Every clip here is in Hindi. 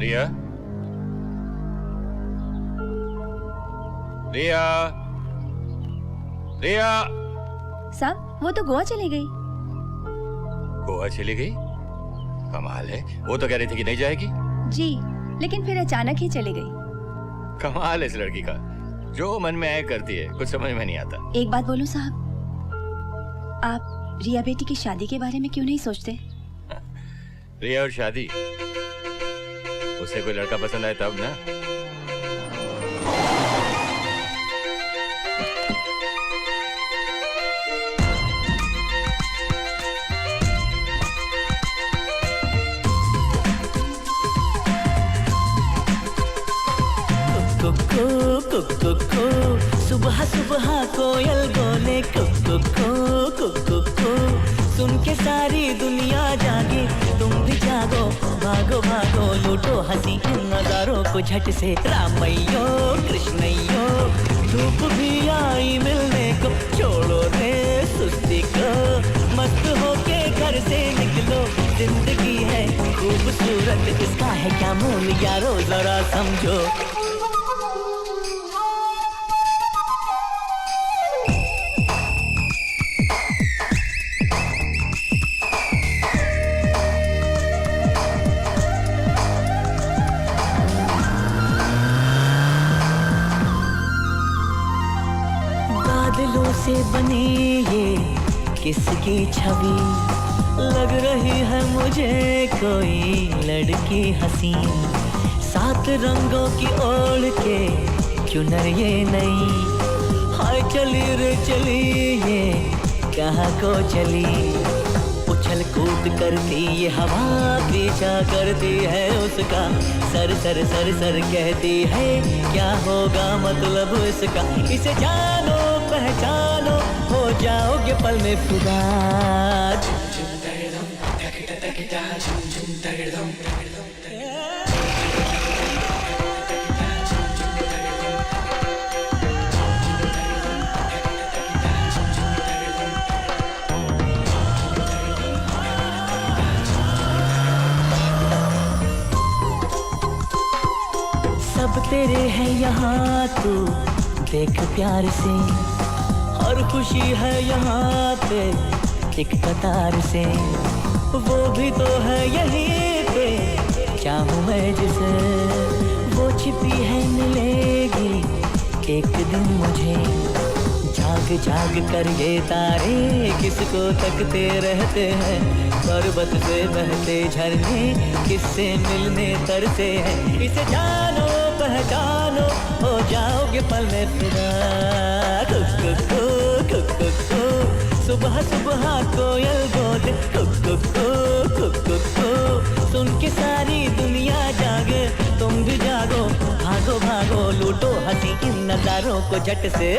रिया, रिया, रिया। साहब वो तो गोवा चली गई। गोवा चली गई? कमाल है, वो तो कह रही थी कि नहीं जाएगी। जी, लेकिन फिर अचानक ही चली गई। कमाल है इस लड़की का, जो मन में आए करती है, कुछ समझ में नहीं आता। एक बात बोलूं साहब, आप रिया बेटी की शादी के बारे में क्यों नहीं सोचते? रिया और शादी, उसे कोई लड़का पसंद आए तब ना। सुबह सुबह कोयल बोले कुकु, सुन के सारी दुनिया जागे, तुम भी जागो, भागो भागो, लूटो हंसी इन नजारों को झट से। रामैयो कृष्णैयो, धूप भी आई मिलने को, छोड़ो रे सुस्ती को, मस्त होके घर से निकलो, जिंदगी है खूबसूरत, इसका है क्या मोल यारो जरा समझो। से बनी ये किसकी छवि, लग रही है मुझे कोई लड़की हसीन, सात रंगों की ओढ़ के चुनर ये नई, हाय चली रे चली ये कहाँ को चली, उछल कूद करती ये हवा, पीछा करती है उसका, सर सर सर सर कहती है क्या होगा मतलब इसका, इसे जानो पहचानो, हो जाओगे पल में फिदा। सब तेरे हैं यहाँ तू देख प्यार से, और खुशी है यहाँ पे एक कतार से, वो भी तो है यहीं पे चाहूँ मैं जिसे, वो छिपी है मिलेगी एक दिन मुझे, जाग जाग कर ये तारे किसको तकते रहते हैं, पर्वत से बहते झरने किससे मिलने तरसे हैं, इसे जानो पहचानो, हो जाओगे पल में फिदा। सुबह सुबह कोयल बोले कुकु, सुन के सारी दुनिया जागे, तुम भी जागो, भागो भागो, लूटो हंसी इन नजारों को झट से।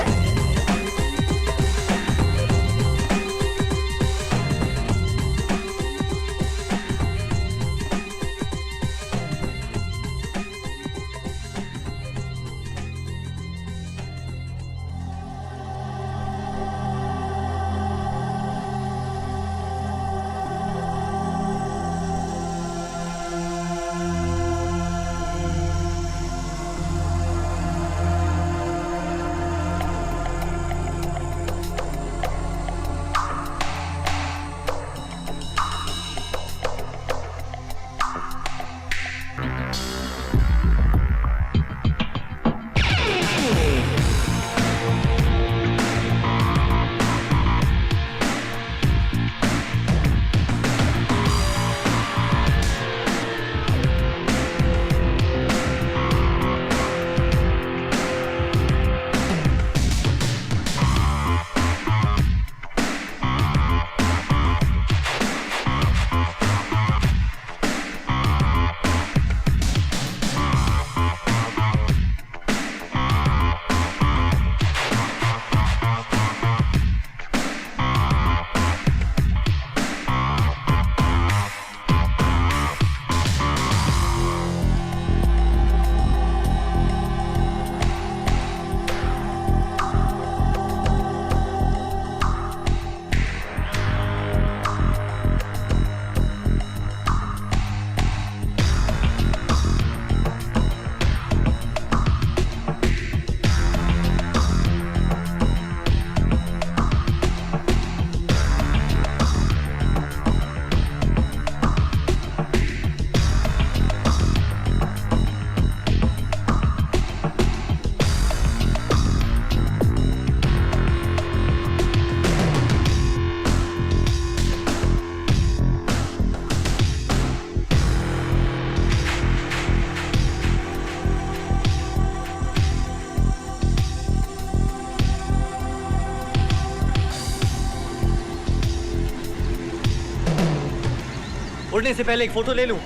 उड़ने से पहले एक फोटो ले लूं?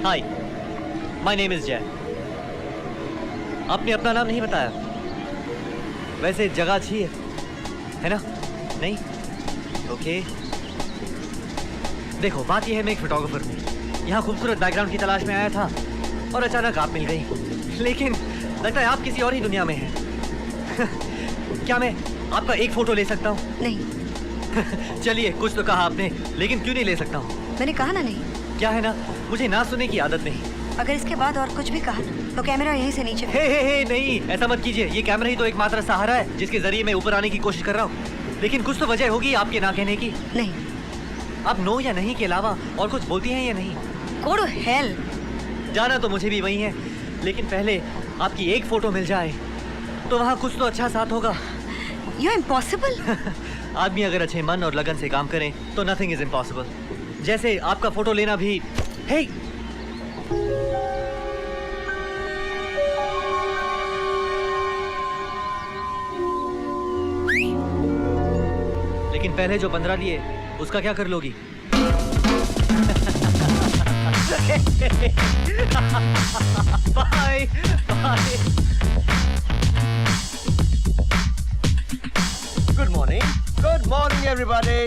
हाय, माय नेम इज जय। आपने अपना नाम नहीं बताया। वैसे जगह अच्छी है ना? नहीं? ओके। देखो, बात यह है, मैं एक फोटोग्राफर हूँ। यहाँ खूबसूरत बैकग्राउंड की तलाश में आया था और अचानक आप मिल गई। लेकिन लगता है आप किसी और ही दुनिया में हैं। क्या मैं आपका एक फोटो ले सकता हूँ? नहीं। चलिए, कुछ तो कहा आपने, लेकिन क्यों नहीं ले सकता हूँ? मैंने कहा ना नहीं। क्या है ना, मुझे ना सुनने की आदत नहीं। अगर इसके बाद और कुछ भी कहा तो कैमरा यहीं से नीचे। हे, नहीं, ऐसा मत कीजिए। ये कैमरा ही तो एकमात्र सहारा है जिसके जरिए मैं ऊपर आने की कोशिश कर रहा हूँ। लेकिन कुछ तो वजह होगी आपके ना कहने की। नहीं। आप नो या नहीं के अलावा और कुछ बोलती हैं या नहीं? Go to hell। जाना तो मुझे भी वही है, लेकिन पहले आपकी एक फोटो मिल जाए तो वहाँ कुछ तो अच्छा साथ होगा। You're impossible। आदमी अगर अच्छे मन और लगन से काम करें तो नथिंग इज इम्पॉसिबल। जैसे आपका फोटो लेना भी। हे, लेकिन पहले जो 15 लिए उसका क्या कर लोगी? Bye bye. Good morning everybody.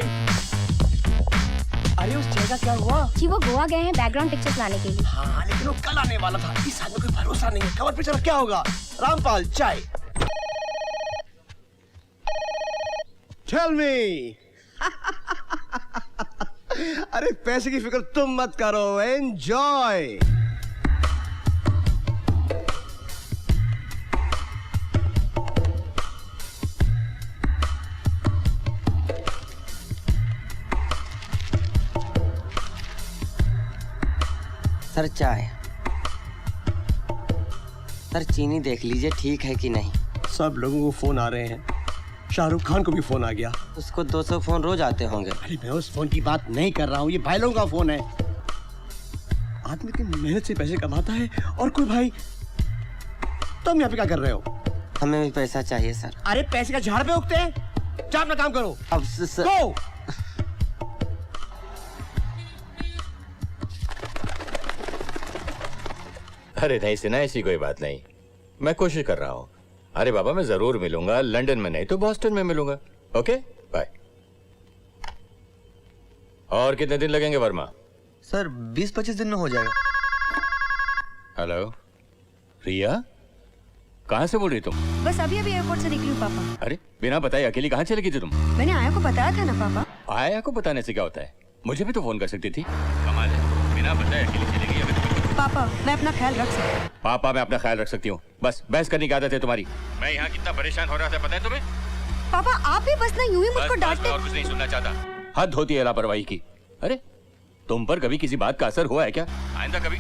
अरे उस जगह क्या हुआ? जी वो गोवा गए हैं बैकग्राउंड पिक्चर्स लाने के लिए। हाँ, लेकिन वो कल आने वाला था। इस आदमी को कोई भरोसा नहीं है। कवर पिक्चर क्या होगा? रामपाल, चाय। Tell me. अरे पैसे की फिक्र तुम मत करो, एंजॉय। सर चाय। सर चीनी देख लीजिए ठीक है कि नहीं। सब लोगों को फोन आ रहे हैं। शाहरुख खान को भी फोन आ गया। उसको 200 फोन रोज आते होंगे। अरे मैं उस फोन की बात नहीं कर रहा हूँ, ये भाई लोगों का फोन है। आदमी इतनी मेहनत से पैसे कमाता है और कोई भाई। तुम यहाँ पे क्या कर रहे हो? हमें भी पैसा चाहिए सर। अरे पैसे का झाड़ पे उगते हैं। जा अपना काम करो। अब सर Go! अरे नहीं सिन्हा, ऐसी कोई बात नहीं। मैं कोशिश कर रहा हूँ। अरे बाबा, मैं जरूर मिलूंगा। लंदन में नहीं तो बॉस्टन में मिलूंगा। Okay, bye. और कितने दिन लगेंगे वर्मा? सर 20-25 दिन में हो जाएगा। हेलो रिया, कहाँ से बोल रही तुम? बस अभी अभी एयरपोर्ट से निकली हूँ पापा। अरे बिना बताए अकेली कहाँ चली गई थी तुम? मैंने आया को बताया था ना पापा। आया को बताने से क्या होता है? मुझे भी तो फोन कर सकती थी। कमाल है, बिना बताए अकेली चली गई। पापा मैं अपना ख्याल रख सकती हूँ। पापा मैं अपना ख्याल रख सकती हूँ। बस बहस करने की आदत है तुम्हारी। मैं यहाँ कितना परेशान हो रहा था पता है तुम्हें? पापा आप भी बस ना यूं ही मुझको डांटते। और कुछ नहीं सुनना चाहता। हद होती है लापरवाही की। अरे तुम पर कभी किसी बात का असर हुआ है क्या? आइंदा कभी।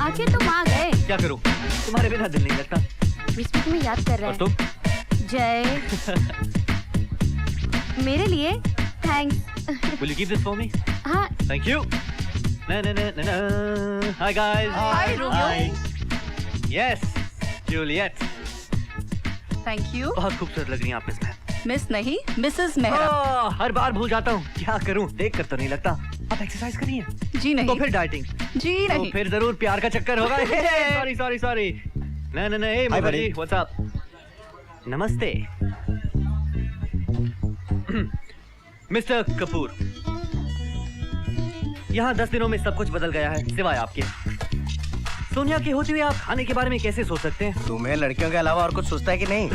आखिर तुम आ गए। क्या करूं, तुम्हारे बिना दिल नहीं लगता। विस्मी तुम्हें याद कर रहा और है। तुम? जय मेरे लिए thanks. Will you keep this for me? हाँ Thank you. Na na na na na. Hi guys. Hi, Romeo. Hi. Yes, Juliet. Thank you. बहुत खूबसूरत लग रही हैं आप इसमें। मिस नहीं, मिसेस मेहरा। हर बार भूल जाता हूँ। क्या करूँ, देख कर तो नहीं लगता। आप एक्सरसाइज करिए। जी नहीं। तो फिर डाइटिंग। जी तो नहीं। फिर जरूर प्यार का चक्कर होगा। सॉरी। ना hey Hi, Mukherjee, buddy. What's up? नमस्ते। मिस्टर कपूर, यहाँ 10 दिनों में सब कुछ बदल गया है सिवाय आपके। सोनिया के होते हुए आप खाने के बारे में कैसे सोच सकते हैं? तुम्हें लड़कियों के अलावा और कुछ सोचता है कि नहीं?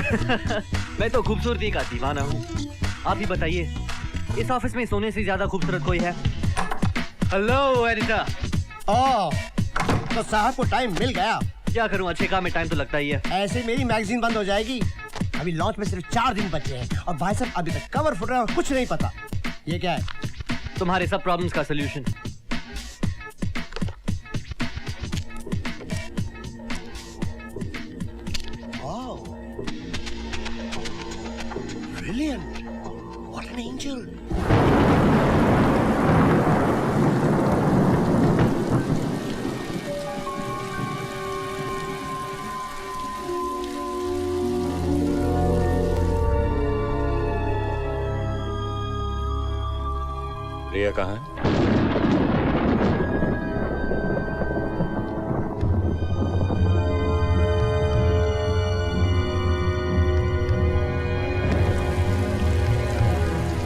मैं तो खूबसूरती का दीवाना हूँ। आप ही बताइए, इस ऑफिस में सोने से ज्यादा खूबसूरत कोई है? Hello editor. ओह, तो साहब को टाइम मिल गया। क्या करूँ, अच्छे काम में टाइम तो लगता ही है। ऐसे मेरी मैगजीन बंद हो जाएगी। अभी लॉन्च में सिर्फ 4 दिन बचे हैं और भाई साहब अभी तक कवर फुट रहा है और कुछ नहीं पता। ये क्या है? तुम्हारे सब प्रॉब्लम्स का solution. Brilliant. What an angel. रिया कहाँ है?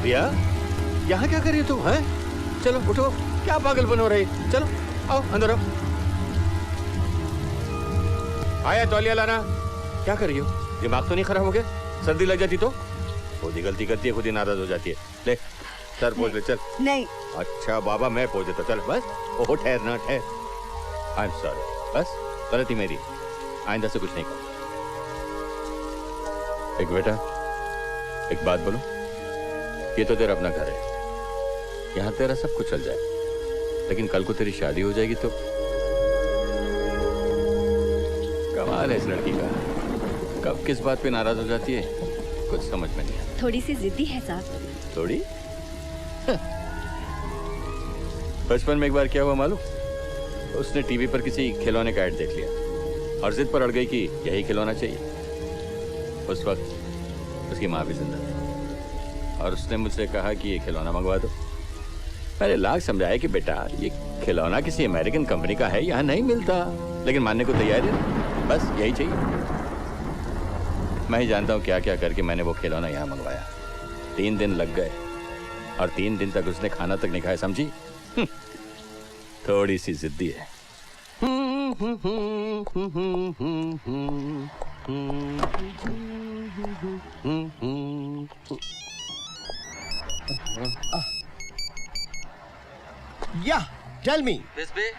रिया, यहाँ क्या कर रही हो तुम? हैं? चलो उठो, क्या पागलपन हो रही? चलो आओ अंदर आओ। आया तौलिया लाना। क्या कर रही हो? दिमाग तो नहीं खराब हो गया? सर्दी लग जाती तो? खुद ही गलती करती है, खुद ही नाराज हो जाती है। ले सर पोछ ले, चल। नहीं। अच्छा बाबा मैं पोछ देता, चल बस। ओहो ठहर ना ठहर। आई एम सॉरी, बस गलती मेरी, आइंदा से कुछ नहीं करो। एक बेटा, एक बात बोलो, ये तो तेरा अपना घर है, यहाँ तेरा सब कुछ चल जाए, लेकिन कल को तेरी शादी हो जाएगी तो कमाल है इस लड़की का, कब किस बात पे नाराज हो जाती है कुछ समझ में नहीं आता। थोड़ी सी जिद्दी है साहब। थोड़ी? बचपन में एक बार क्या हुआ मालूम? उसने टीवी पर किसी खिलौने का ऐड देख लिया और जिद पर अड़ गई कि यही खिलौना चाहिए। उस वक्त उसकी माँ भी जिंदा थी और उसने मुझसे कहा कि ये खिलौना मंगवा दो। मैंने लाख समझाया कि बेटा ये खिलौना किसी अमेरिकन कंपनी का है, यहाँ नहीं मिलता, लेकिन मानने को तैयार है, बस यही चाहिए। मैं ही जानता हूँ क्या क्या करके मैंने वो खिलौना यहाँ मंगवाया। 3 दिन लग गए और 3 दिन तक उसने खाना तक नहीं खाया, समझी? थोड़ी सी जिद्दी है। या tell me Bisbee,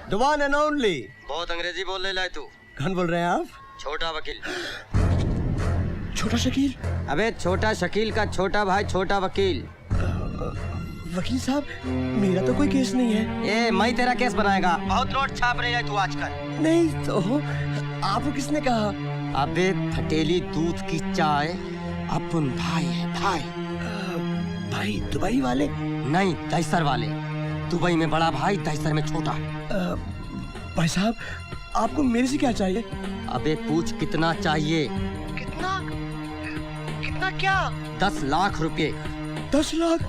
the one and only. बहुत अंग्रेजी बोल ले लाए तू। कौन बोल रहे हैं आप? छोटा वकील। छोटा शकील? अबे छोटा शकील का छोटा भाई छोटा वकील। वकील साहब मेरा तो कोई केस नहीं है। ए मैं तेरा केस बनाएगा, बहुत नोट छाप रही है तू आजकल। नहीं तो आपको किसने कहा? अबे फटेली दूध की चाय अपन भाई है, भाई। भाई दुबई वाले? नहीं दैसर वाले, दुबई में बड़ा भाई, दैसर में छोटा। भाई साहब आपको मेरे से क्या चाहिए? अबे पूछ कितना चाहिए? कितना? कितना क्या? 10 लाख रुपए। 10 लाख?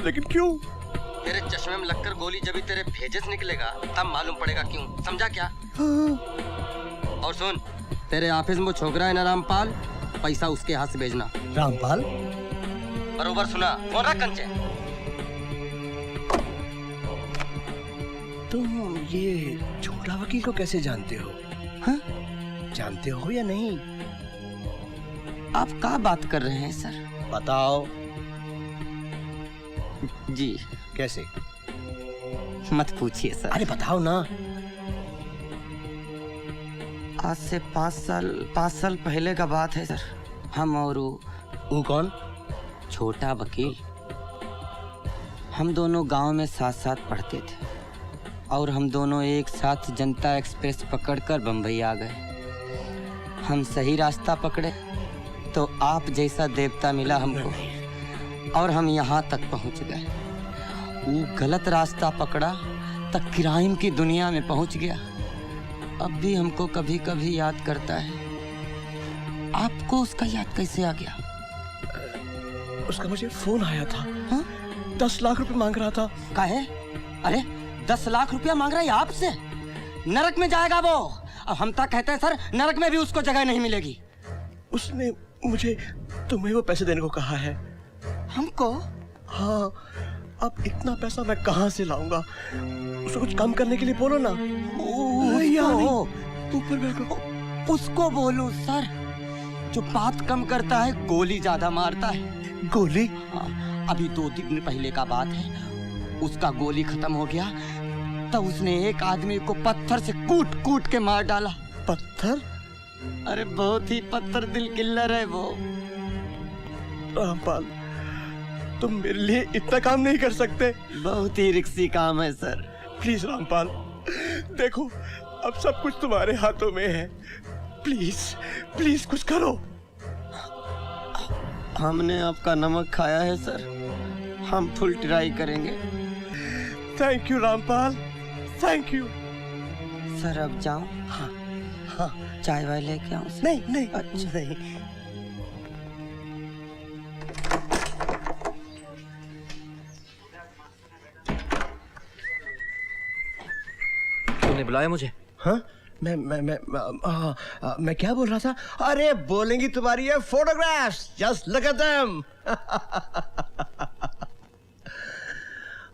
लेकिन क्यों? तेरे चश्मे में लगकर गोली जब भी तेरे भेजे से निकलेगा तब मालूम पड़ेगा क्यों, समझा क्या? और सुन, तेरे ऑफिस में वो छोकरा है ना रामपाल, पैसा उसके हाथ से भेजना। रामपाल? बरोबर सुना, फोन रख कंचे। तुम ये छोटा वकील को कैसे जानते हो? हाँ? जानते हो या नहीं? आप क्या बात कर रहे हैं सर? बताओ। जी कैसे? मत पूछिए सर। अरे बताओ ना। आज से 5 साल पहले का बात है सर। हम और वो कौन? छोटा वकील, हम दोनों गांव में साथ साथ पढ़ते थे और हम दोनों एक साथ जनता एक्सप्रेस पकड़कर बम्बई आ गए। हम सही रास्ता पकड़े तो आप जैसा देवता मिला हमको और हम यहाँ तक पहुँच गए। वो गलत रास्ता पकड़ा तब क्राइम की दुनिया में पहुँच गया। अब भी हमको कभी कभी याद करता है। आपको उसका याद कैसे आ गया? उसका मुझे फोन आया था। हाँ? 10 लाख रुपए मांग रहा था। काहे? अरे 10 लाख रुपया मांग रहा है आपसे? नरक में जाएगा वो। अब हम तक कहते हैं सर, नरक में भी उसको जगह नहीं मिलेगी। उसने मुझे तुम्हें वो पैसे देने को कहा है। हमको? हाँ, अब इतना पैसा मैं कहाँ से लाऊंगा? उसको कुछ कम करने के लिए बोलो ना। ऊपर बैठो। उसको बोलो सर, जो बात कम करता है गोली ज्यादा मारता है। गोली? हाँ, अभी 2 दिन पहले का बात है। उसका गोली खत्म हो गया तो उसने एक आदमी को पत्थर से कूट कूट के मार डाला। पत्थर? अरे बहुत ही पत्थर दिल किल्लर है वो। रामपाल, तुम मेरे लिए इतना काम नहीं कर सकते। बहुत ही रिक्सी काम है सर। प्लीज रामपाल, देखो अब सब कुछ तुम्हारे हाथों में है। प्लीज प्लीज कुछ करो। हमने आपका नमक खाया है सर, हम फुल ट्राई करेंगे। Thank you Rampal, thank you. Sir अब जाऊं? हाँ हाँ। चाय वाय लेके आऊं? नहीं नहीं अच्छा। नहीं। तुमने बुलाया मुझे? हाँ मैं क्या बोल रहा था? अरे बोलेंगी तुम्हारी ये photographs, just look at them.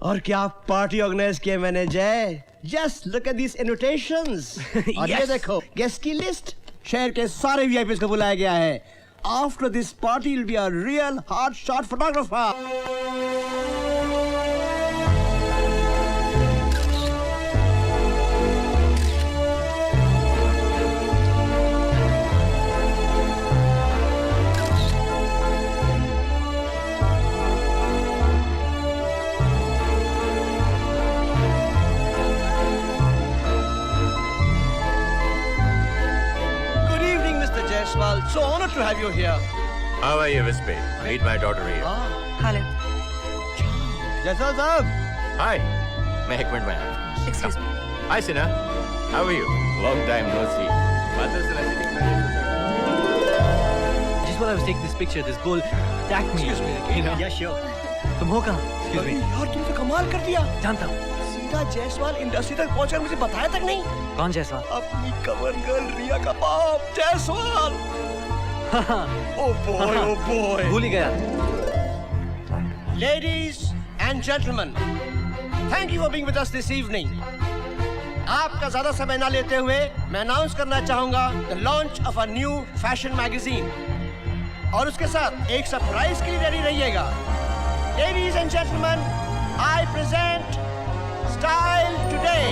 और क्या पार्टी ऑर्गेनाइज किया मैंने जय, just look at this invitations. और ये देखो गेस्ट की लिस्ट, शहर के सारे वीआईपीज को बुलाया गया है। After this party will be a real hot shot photographer. So honored to have you here. How are you, Vispe? Meet my daughter here. Hello Jaiswal साहब। Hi. मैं एक मिनट में आया। Excuse me Hi, Sina. How are you? Long time no see. Mother से ऐसे दिखता है। Just while I was taking this picture, this bull attacked me. Excuse me, You know? Yeah, sure. तुम हो कहाँ? Excuse अरे me. यार तुमने तो कमाल कर दिया। जानता हूँ। सीधा जयसवाल इंडस्ट्री तक पहुंचकर मुझे बताया तक नहीं। कौन जैसा? अपनी कमर गर्ल रिया का बाप जयसवाल। Oh boy. भूल ही गया। Ladies and gentlemen, thank you for being with us this evening. आपका ज्यादा समय ना लेते हुए मैं अनाउंस करना चाहूंगा the launch of a new fashion magazine. और उसके साथ एक सरप्राइज के लिए रेडी रहिएगा। Ladies and gentlemen, I present Style Today.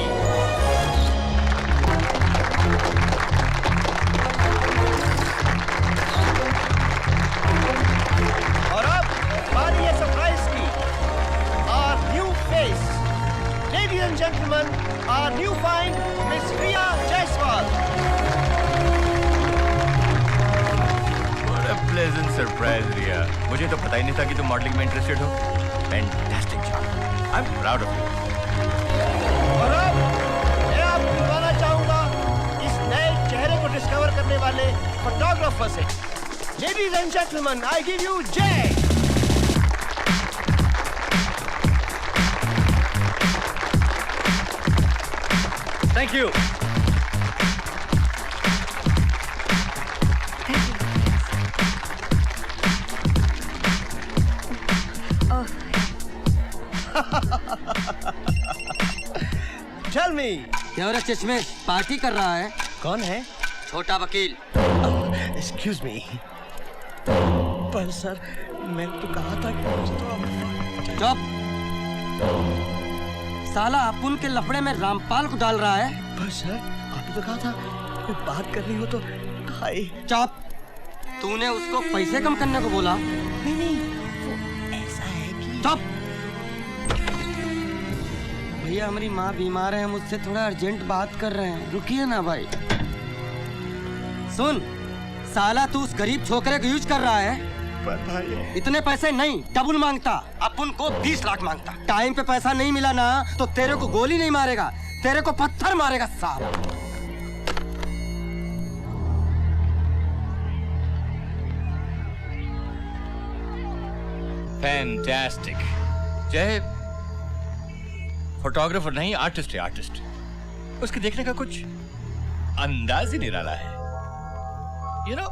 और अब बारी है सरप्राइज की। Our new face, ladies and gentlemen, our new find, Miss Riya Jaiswal. What a pleasant surprise, Riya. मुझे तो पता ही नहीं था कि तुम मॉडलिंग में इंटरेस्टेड हो। Fantastic job. I'm proud of you. और अब मैं आपको बुलाना चाहूंगा इस नए चेहरे को डिस्कवर करने वाले फोटोग्राफर से। Ladies and gentlemen, I give you Jay. Thank you. Tell me, क्या हो रहा चश्मे? पार्टी कर रहा है? कौन है? छोटा वकील। Excuse me. पर सर मैंने तो कहा था कि चुप। साला अपुन के लफड़े में रामपाल को डाल रहा है। पर सर आपने तो कहा था कोई बात करनी हो तो हाय। चुप। तूने उसको पैसे कम करने को बोला। नहीं वो ऐसा है कि चुप। भैया हमारी माँ बीमार है, हम उससे थोड़ा अर्जेंट बात कर रहे हैं, रुकिए ना भाई। सुन साला, तू उस गरीब छोकरे को यूज कर रहा है। पर भाई इतने पैसे नहीं, डबल मांगता। अपन को 20 लाख मांगता। टाइम पे पैसा नहीं मिला ना तो तेरे को गोली नहीं मारेगा, तेरे को पत्थर मारेगा साला। फैंटास्टिक। जय फोटोग्राफर नहीं, आर्टिस्ट है, आर्टिस्ट। उसके देखने का कुछ अंदाज ही निराला है। यू नो,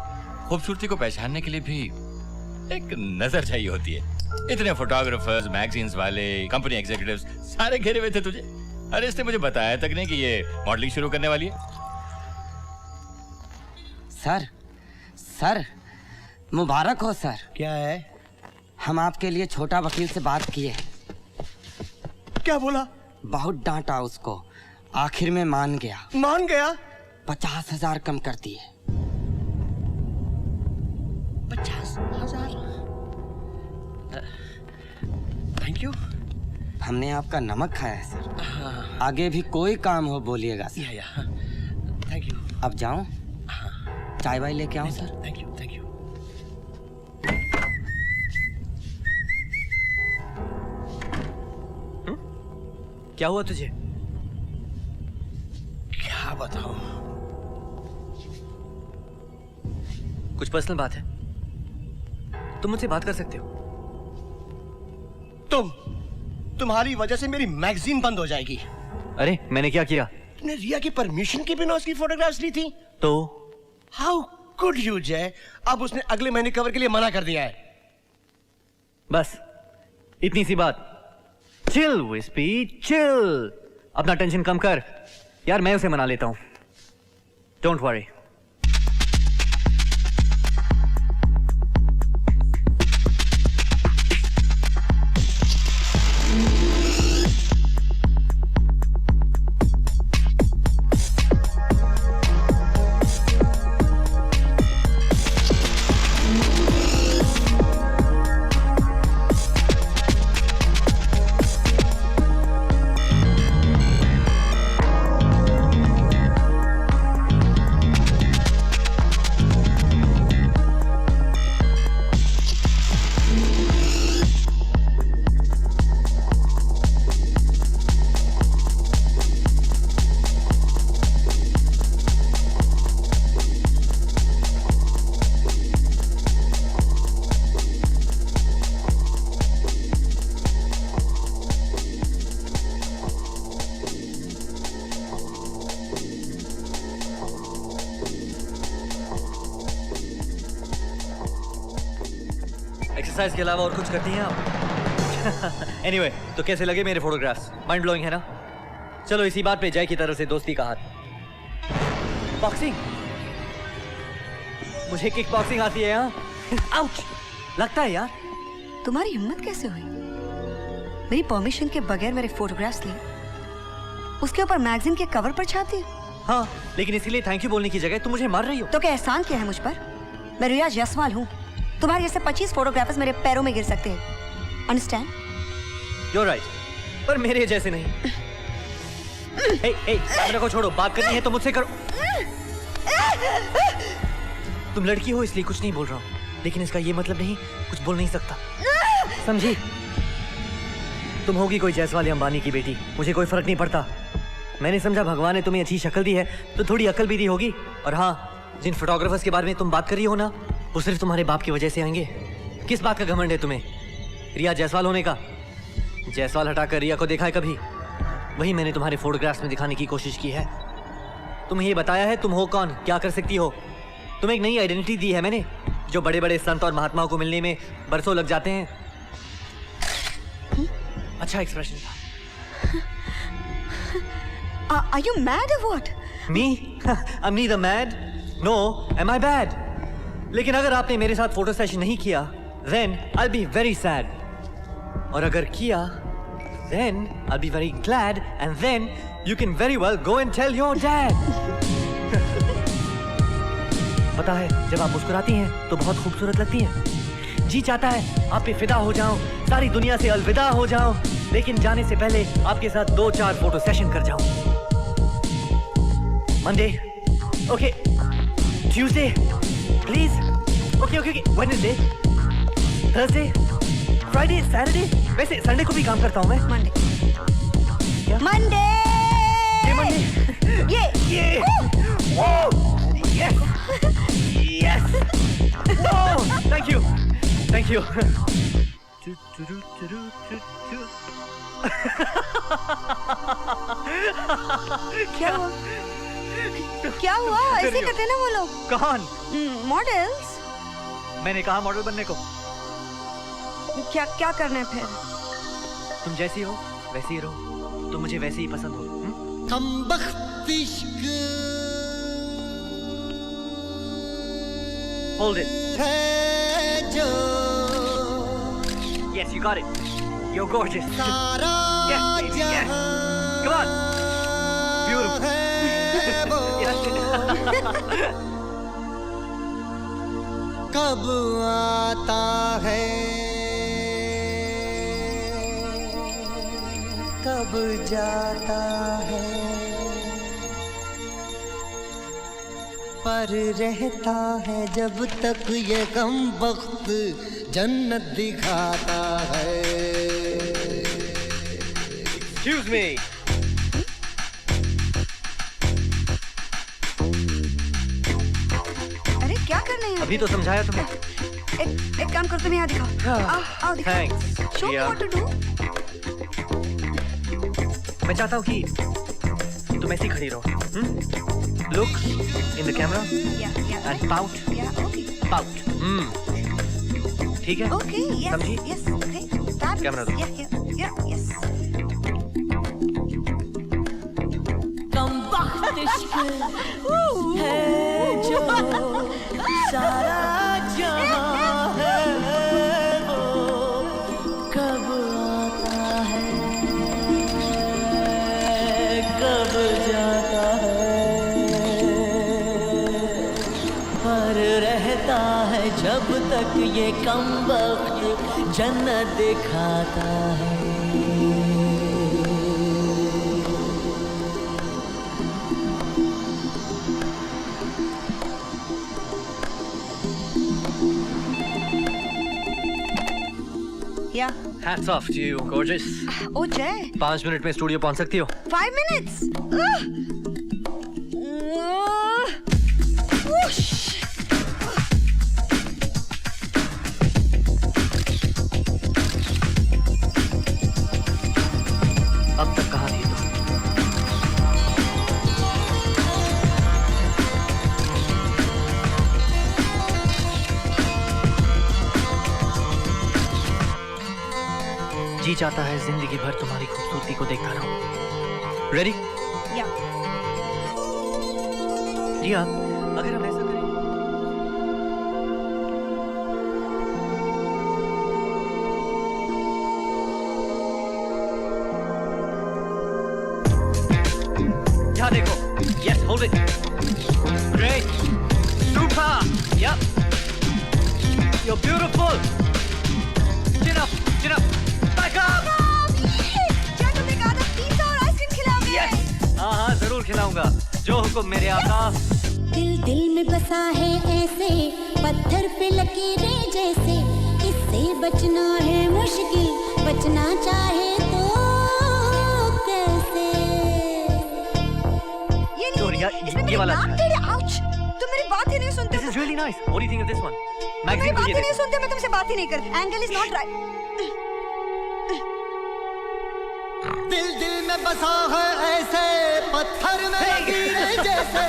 खूबसूरती को पहचानने के लिए भी एक नजर चाहिए होती है। इतने फोटोग्राफर्स, मैगजीन्स वाले, कंपनी एग्जीक्यूटिव्स सारे घेरे हुए थे तुझे। अरे इसने मुझे बताया तक नहीं कि ये मॉडलिंग शुरू करने वाली है। सर मुबारक हो सर। क्या है? हम आपके लिए छोटा वकील से बात किए। क्या बोला? बहुत डांटा उसको, आखिर में मान गया। मान गया? 50,000 कम कर दिए। 50,000? Thank you. हमने आपका नमक खाया है सर। आगे भी कोई काम हो बोलिएगा सर। या थैंक यू। अब जाऊं? चाय वाय लेके आऊं sir? Thank you thank you. क्या हुआ तुझे? क्या बताऊं? कुछ पर्सनल बात है? तुम मुझसे बात कर सकते हो। तुम्हारी वजह से मेरी मैगजीन बंद हो जाएगी। अरे मैंने क्या किया? तुमने रिया की परमिशन के बिना उसकी फोटोग्राफ्स ली थी? तो हाउ कुड यू जय? अब उसने अगले महीने कवर के लिए मना कर दिया है। बस इतनी सी बात। चिल विस्पी चिल, अपना टेंशन कम कर यार, मैं उसे मना लेता हूं। Don't worry. एक्सरसाइज के अलावा और कुछ करती हैं आप? एनीवे, तो कैसे लगे मेरे फोटोग्राफ्स? माइंड ब्लोइंग है ना? चलो इसी बात पे जय की तरफ से दोस्ती का हाथ। बॉक्सिंग? मुझे किक बॉक्सिंग आती है यार। आउच! लगता है यार। तुम्हारी हिम्मत कैसे हुई मेरी परमिशन के बगैर मेरे फोटोग्राफ्स लिए उसके ऊपर मैगजीन के कवर पर छापती? हाँ, लेकिन इसीलिए थैंक यू बोलने की जगह तुम मुझे मार रही हो। तो क्या एहसान किया है मुझ पर? मैं रिया जायसवाल हूँ। तुम्हारे जैसे 25 फोटोग्राफर्स मेरे पैरों में गिर सकते हैं। अंडरस्टैंड? You're right, पर मेरे जैसे नहीं। हे, कैमरा को छोड़ो, बात करनी है तो मुझसे करो। तुम लड़की हो इसलिए कुछ नहीं बोल रहा हूँ, लेकिन इसका ये मतलब नहीं कुछ बोल नहीं सकता, समझी? तुम होगी कोई जायसवाल या अंबानी की बेटी, मुझे कोई फर्क नहीं पड़ता। मैंने समझा भगवान ने तुम्हें अच्छी शक्ल दी है तो थोड़ी अकल भी दी होगी। और हाँ, जिन फोटोग्राफर्स के बारे में तुम बात कर रही हो ना, वो सिर्फ तुम्हारे बाप की वजह से आएंगे। किस बात का घमंड है तुम्हें? रिया जायसवाल होने का? जायसवाल हटाकर रिया को देखा है कभी? वही मैंने तुम्हारे फोटोग्राफ्स में दिखाने की कोशिश की है। तुम्हें ये बताया है तुम हो कौन, क्या कर सकती हो। तुम्हें एक नई आइडेंटिटी दी है मैंने, जो बड़े बड़े संत और महात्माओं को मिलने में बरसों लग जाते हैं। अच्छा एक्सप्रेशन था। Are you mad or what? Me? I'm neither mad, no, am I bad? लेकिन अगर आपने मेरे साथ फोटो सेशन नहीं किया, then I'll be very sad. और अगर किया, then I'll be very glad, and then you can very well go and tell your dad. पता है, जब आप मुस्कुराती हैं, तो बहुत खूबसूरत लगती हैं। जी चाहता है आप पे फिदा हो जाऊं, सारी दुनिया से अलविदा हो जाऊं, लेकिन जाने से पहले आपके साथ 2-4 फोटो सेशन कर जाऊं। Monday, okay. Tuesday, please. Okay. Wednesday, Thursday, Friday, Saturday. वैसे संडे को भी काम करता हूँ मैं। Monday. क्या? Monday. ये Monday. ये. Whoa. Yes. Yes. Whoa. Thank you. क्या हुआ? ऐसे करते ना वो लोग। कौन? मॉडल्स। मैंने कहा मॉडल बनने को। क्या करना है फिर? तुम जैसी हो वैसी ही रहो, तुम मुझे वैसे ही पसंद हो। कमबख्त इश्क Hold it. है जो Yes, you got it. You're gorgeous. सारा Yes, baby, yes. Come on. Beautiful. है वो कब आता है कब जाता है, पर रहता है जब तक ये गम वक्त जन्नत दिखाता है। Excuse me. अरे क्या करना है? अभी तो समझाया तुम्हें। एक काम करो, तुम यहाँ दिखाओ। आओ दिखाओ। Thanks. Show me Yeah. what to do. मैं चाहता हूँ कि तुम ऐसी खड़ी रहो. Look in the camera and pout. Pout. ठीक है? Okay, yes, समझी? yes, okay. Fabulous. Camera दो. Yeah, yes. कम वक्त इश्क है जो सारा जहां है वो कब आता है कब जाता है पर रहता है जब तक ये कम वक्त जन्नत दिखाता है. Yeah. Hats off to you, gorgeous. Oh, Jay. 5 minute में स्टूडियो पहुंच सकती हो. 5 minutes. Whoosh. अब तक कहाँ थी तुम? जी चाहता है जिंदगी भर तुम्हारी खूबसूरती को देखता रहूं. रेडी? Yeah. रिया, अगर हम ऐसा करें यहाँ देखो. Yes, hold it. Great. Super. Yep. You're beautiful. Chin up. Chin up. Back up. क्या तुम एक आधा पिज़्ज़ा और आइसक्रीम खिलाओगे? Yes. हाँ, जरूर खिलाऊंगा. जो हुक्म मेरे आका. दिल दिल में बसा है ऐसे पत्थर पे लकीरें जैसे इससे बचना है मुश्किल बचना चाहे तो कैसे. तो रिया, ये वाला अच्छा है. आउच. तुम मेरी बात ही नहीं सुनते. This is really nice. What do you think of this one? मेरी Magazine बात को ही ये नहीं देखो. सुनते. मैं तुमसे बात ही नहीं करती. Angle is not right. दिल दिल में बसा है ऐसे पत्थर में लकीरें जैसे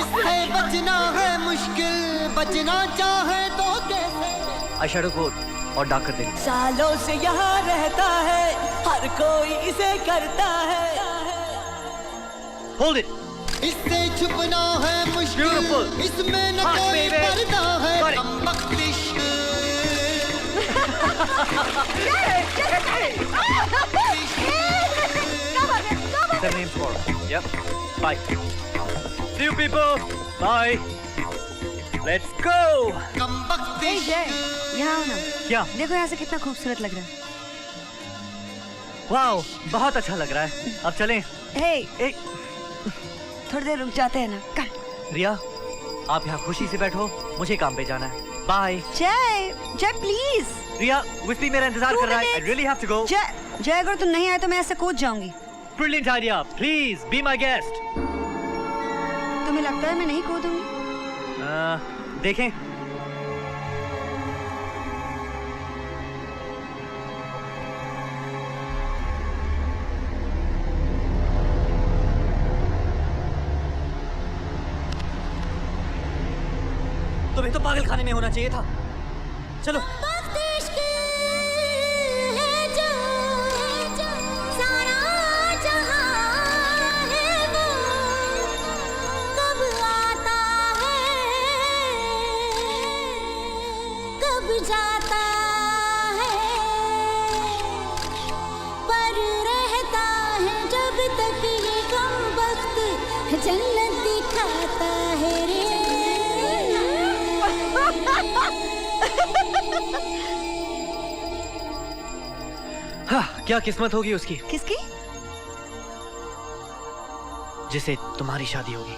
इससे बचना है मुश्किल बचना चाहे तो कैसे. आईशैडो को और डार्क कर देंगे. सालों से यहाँ रहता है हर कोई इसे करता है. Hold it. इससे छुपना है मुश्किल Beautiful. इसमें न Hot कोई baby. पर्दा है. Got it. कमबख्त इश्क. Their names tomorrow. Yep. Bye. See you people. Bye. Let's go. कमबख्त हे इश्क. जय, यहाँ आओ ना. क्या? देखो यहाँ से कितना खूबसूरत लग रहा है. वाओ, बहुत अच्छा लग रहा है. अब चलें. हे, ए, थोड़ी देर रुक जाते हैं ना. कर. रिया, आप यहाँ खुशी से बैठो. मुझे काम पे जाना है. बाय. जय, जय प्लीज. रिया, विस्पी मेरा इंतजार कर रहा है. I really have to go. जय, जय अगर तुम नहीं आए तो मैं ऐसे कूद जाऊंगी. Brilliant idea. Please be my guest. तुम्हें लगता है मैं नहीं कूदूंगी? देखें. तुम्हें तो पागल खाने में होना चाहिए था. चलो. वक्त इश्क है जो सारा जहां है वो कब आता है कब जाता है पर रहता है जब तक ये कम वक्त जन्नत दिखाता है रे. हाँ, क्या किस्मत होगी उसकी किसकी? जिसे तुम्हारी शादी होगी.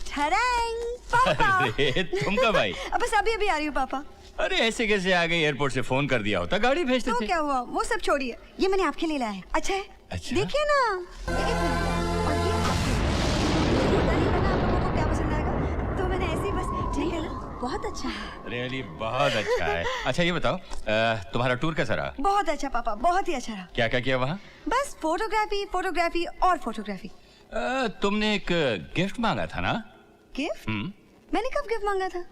ठड़ैंग, पापा। अरे तुम कब आई? अब बस अभी अभी आ रही हूँ पापा। अरे ऐसे कैसे आ गई? एयरपोर्ट से फोन कर दिया होता, गाड़ी भेजते तो थे। क्या हुआ, वो सब छोड़िए, ये मैंने आपके लिए लाया है। अच्छा है? अच्छा? देखिए ना। एक मिनट। और ये पता नहीं लगा आप लोगों को क्या पसंद आएगा, तो मैंने ऐसे ही बस ठीक है ना, बहुत अच्छा है। रियली बहुत अच्छा है। अच्छा ये बताओ, तुम्हारा टूर कैसा रहा? बहुत अच्छा पापा, बहुत ही अच्छा रहा। क्या क्या किया वहाँ? बस फोटोग्राफी, फोटोग्राफी और फोटोग्राफी। तुमने एक गिफ्ट मांगा था ना? गिफ्ट? मैंने कब गिफ्ट मांगा था?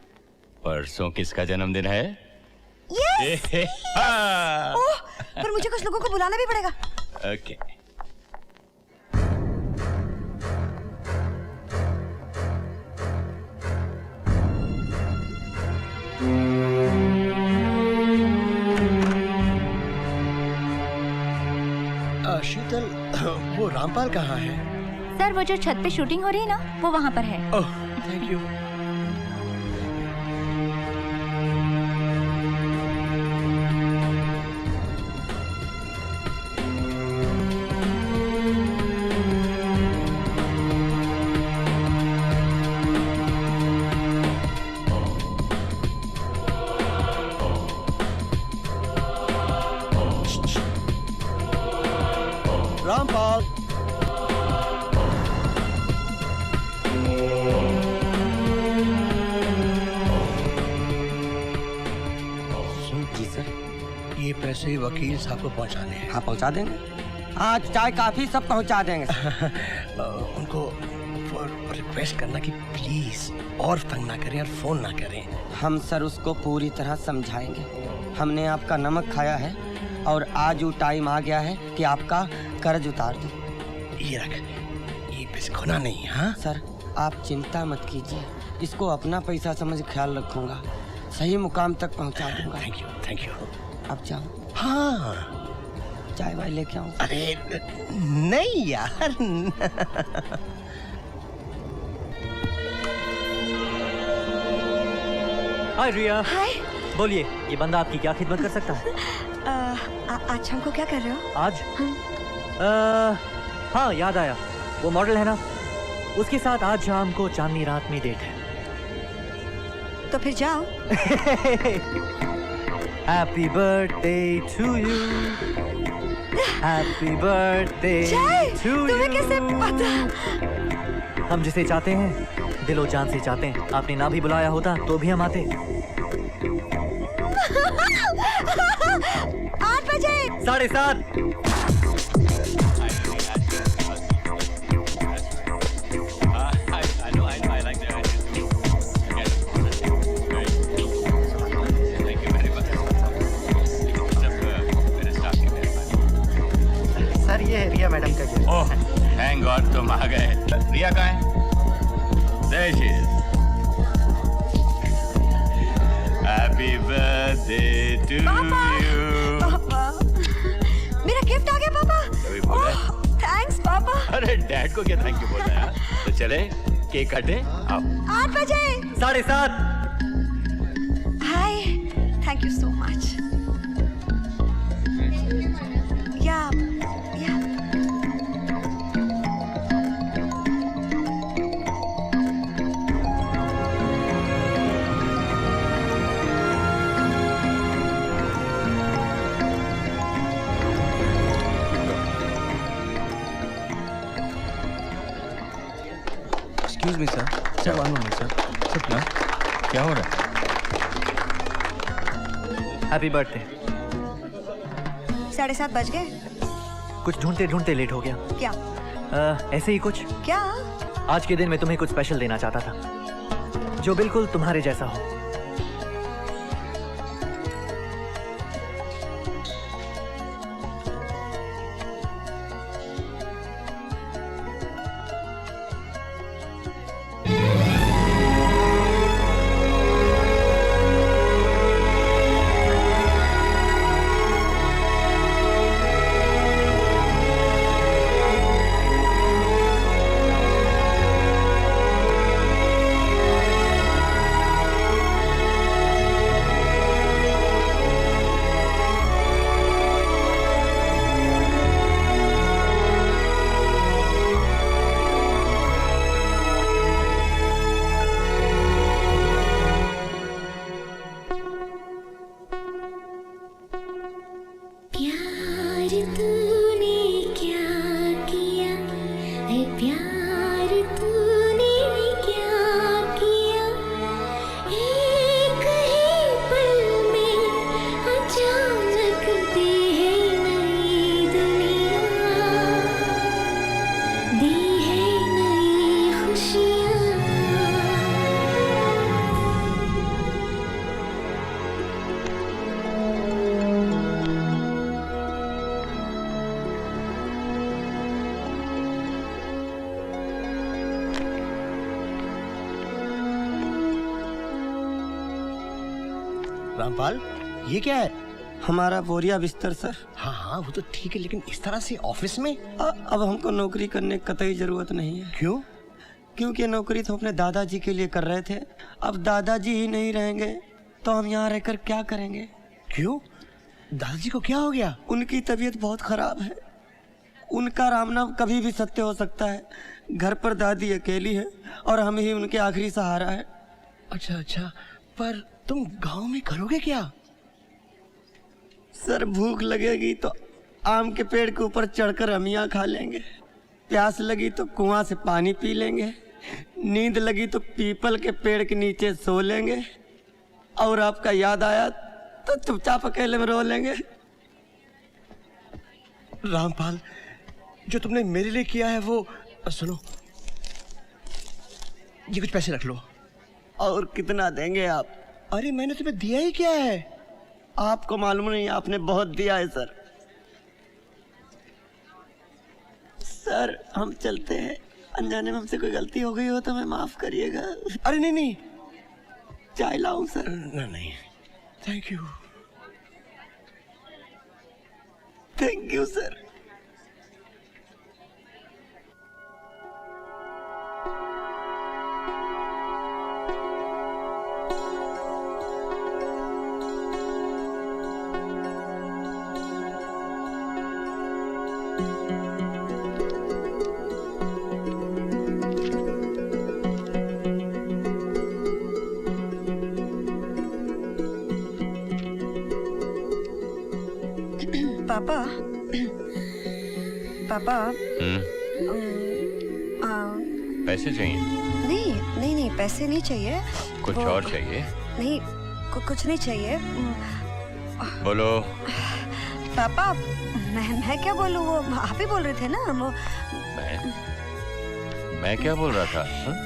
परसों किसका जन्मदिन है? यस। हाँ। ओह, पर मुझे कुछ लोगों को बुलाना भी पड़ेगा। ओके। शीतल, वो रामपाल कहाँ है? सर वो जो छत पे शूटिंग हो रही है ना, वो वहाँ पर है। Oh, thank you. रामपाल। जी सर। ये पैसे वकील साहब को पहुंचाने हैं। हाँ पहुंचा देंगे, आज चाय काफी सब पहुंचा देंगे सर। उनको रिक्वेस्ट करना कि प्लीज और तंग ना करें और फोन ना करें। हम सर उसको पूरी तरह समझाएंगे। हमने आपका नमक खाया है और आज वो टाइम आ गया है कि आपका कर्ज उतार दो। ये रख, ये बिस्कुना नहीं। हाँ सर आप चिंता मत कीजिए, इसको अपना पैसा समझ ख्याल रखूंगा, सही मुकाम तक पहुंचा दूंगा। Thank you, thank you. अब जाओ, हाँ चाय वाय लेके आऊँ? अरे नहीं यार। हाय रिया। हाय। बोलिए, ये बंदा आपकी क्या खिदमत कर सकता है? आज शाम को क्या कर रहे हो? आज? हाँ याद आया, वो मॉडल है ना, उसके साथ आज शाम को चांदनी रात में डेट है। तो फिर जाओ। Happy birthday to you, happy birthday to you. तुम्हें कैसे पता? हम जिसे चाहते हैं दिलो जान से चाहते हैं। आपने ना भी बुलाया होता तो भी हम आते। 8 बजे। 7:30। सर ये है रिया मैडम का गिफ्ट। ओह थैंक गॉड तुम आ गए। रिया कहाँ है? There she is. Happy birthday to you. पापा, मेरा गिफ्ट आ गया पापा। अभी बोला? थैंक्स पापा। अरे डैड को क्या थैंक यू बोलना है? तो चले केक काटे। आओ। 8 बजे। 7:30। हाय, थैंक यू सो मच। या excuse me sir. Sir one minute sir. Sir क्या हो रहा है? Happy birthday. 7:30 बज गए। कुछ ढूंढते ढूंढते लेट हो गया। क्या? ऐसे ही कुछ। क्या? आज के दिन मैं तुम्हें कुछ स्पेशल देना चाहता था, जो बिल्कुल तुम्हारे जैसा हो। रामपाल, ये क्या है? हमारा बोरिया बिस्तर सर। हाँ हाँ वो तो ठीक है, लेकिन इस तरह से ऑफिस में? अब हमको नौकरी करने की कतई जरूरत नहीं है। क्यों? क्योंकि नौकरी तो अपने दादाजी के लिए कर रहे थे। अब दादाजी ही नहीं रहेंगे तो हम यहाँ रहकर क्या करेंगे? क्यों? दादाजी को क्या हो गया? उनकी तबीयत बहुत खराब है। उनका राम नाम कभी भी सत्य हो सकता है। घर पर दादी अकेली है और हम ही उनके आखिरी सहारा है। अच्छा अच्छा, पर तुम गांव में करोगे क्या? सर भूख लगेगी तो आम के पेड़ के ऊपर चढ़कर अमियाँ खा लेंगे, प्यास लगी तो कुआं से पानी पी लेंगे, नींद लगी तो पीपल के पेड़ के नीचे सो लेंगे, और आपका याद आया तो चुपचाप अकेले में रो लेंगे। रामपाल, जो तुमने मेरे लिए किया है वो सुनो, ये कुछ पैसे रख लो। और कितना देंगे आप? अरे मैंने तुम्हें दिया ही क्या है? आपको मालूम नहीं, आपने बहुत दिया है सर। सर हम चलते हैं, अनजाने में हमसे कोई गलती हो गई हो तो हमें माफ करिएगा। अरे नहीं नहीं, चाय लाऊं सर? नहीं, thank you. Thank you sir. पापा, पापा, पैसे चाहिए? नहीं नहीं नहीं, पैसे नहीं चाहिए। कुछ और चाहिए? नहीं, कुछ नहीं चाहिए। बोलो। पापा, मैं क्या बोलूँ, वो आप ही बोल रहे थे ना। वो मैं क्या बोल रहा था?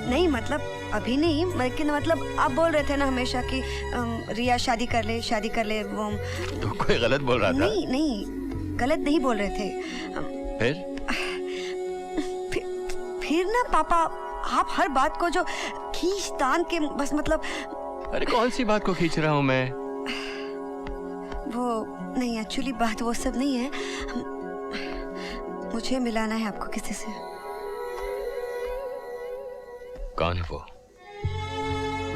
नहीं मतलब अभी नहीं, लेकिन मतलब आप बोल रहे थे ना हमेशा कि रिया शादी कर ले, शादी कर ले। वो तो कोई गलत बोल रहा था? नहीं नहीं, गलत नहीं बोल रहे थे। फिर ना पापा, आप हर बात को जो खींच तान के बस मतलब। अरे कौन सी बात को खींच रहा हूँ मैं? वो नहीं, एक्चुअली बात वो सब नहीं है। मुझे मिलाना है आपको किसी से। कौन है वो?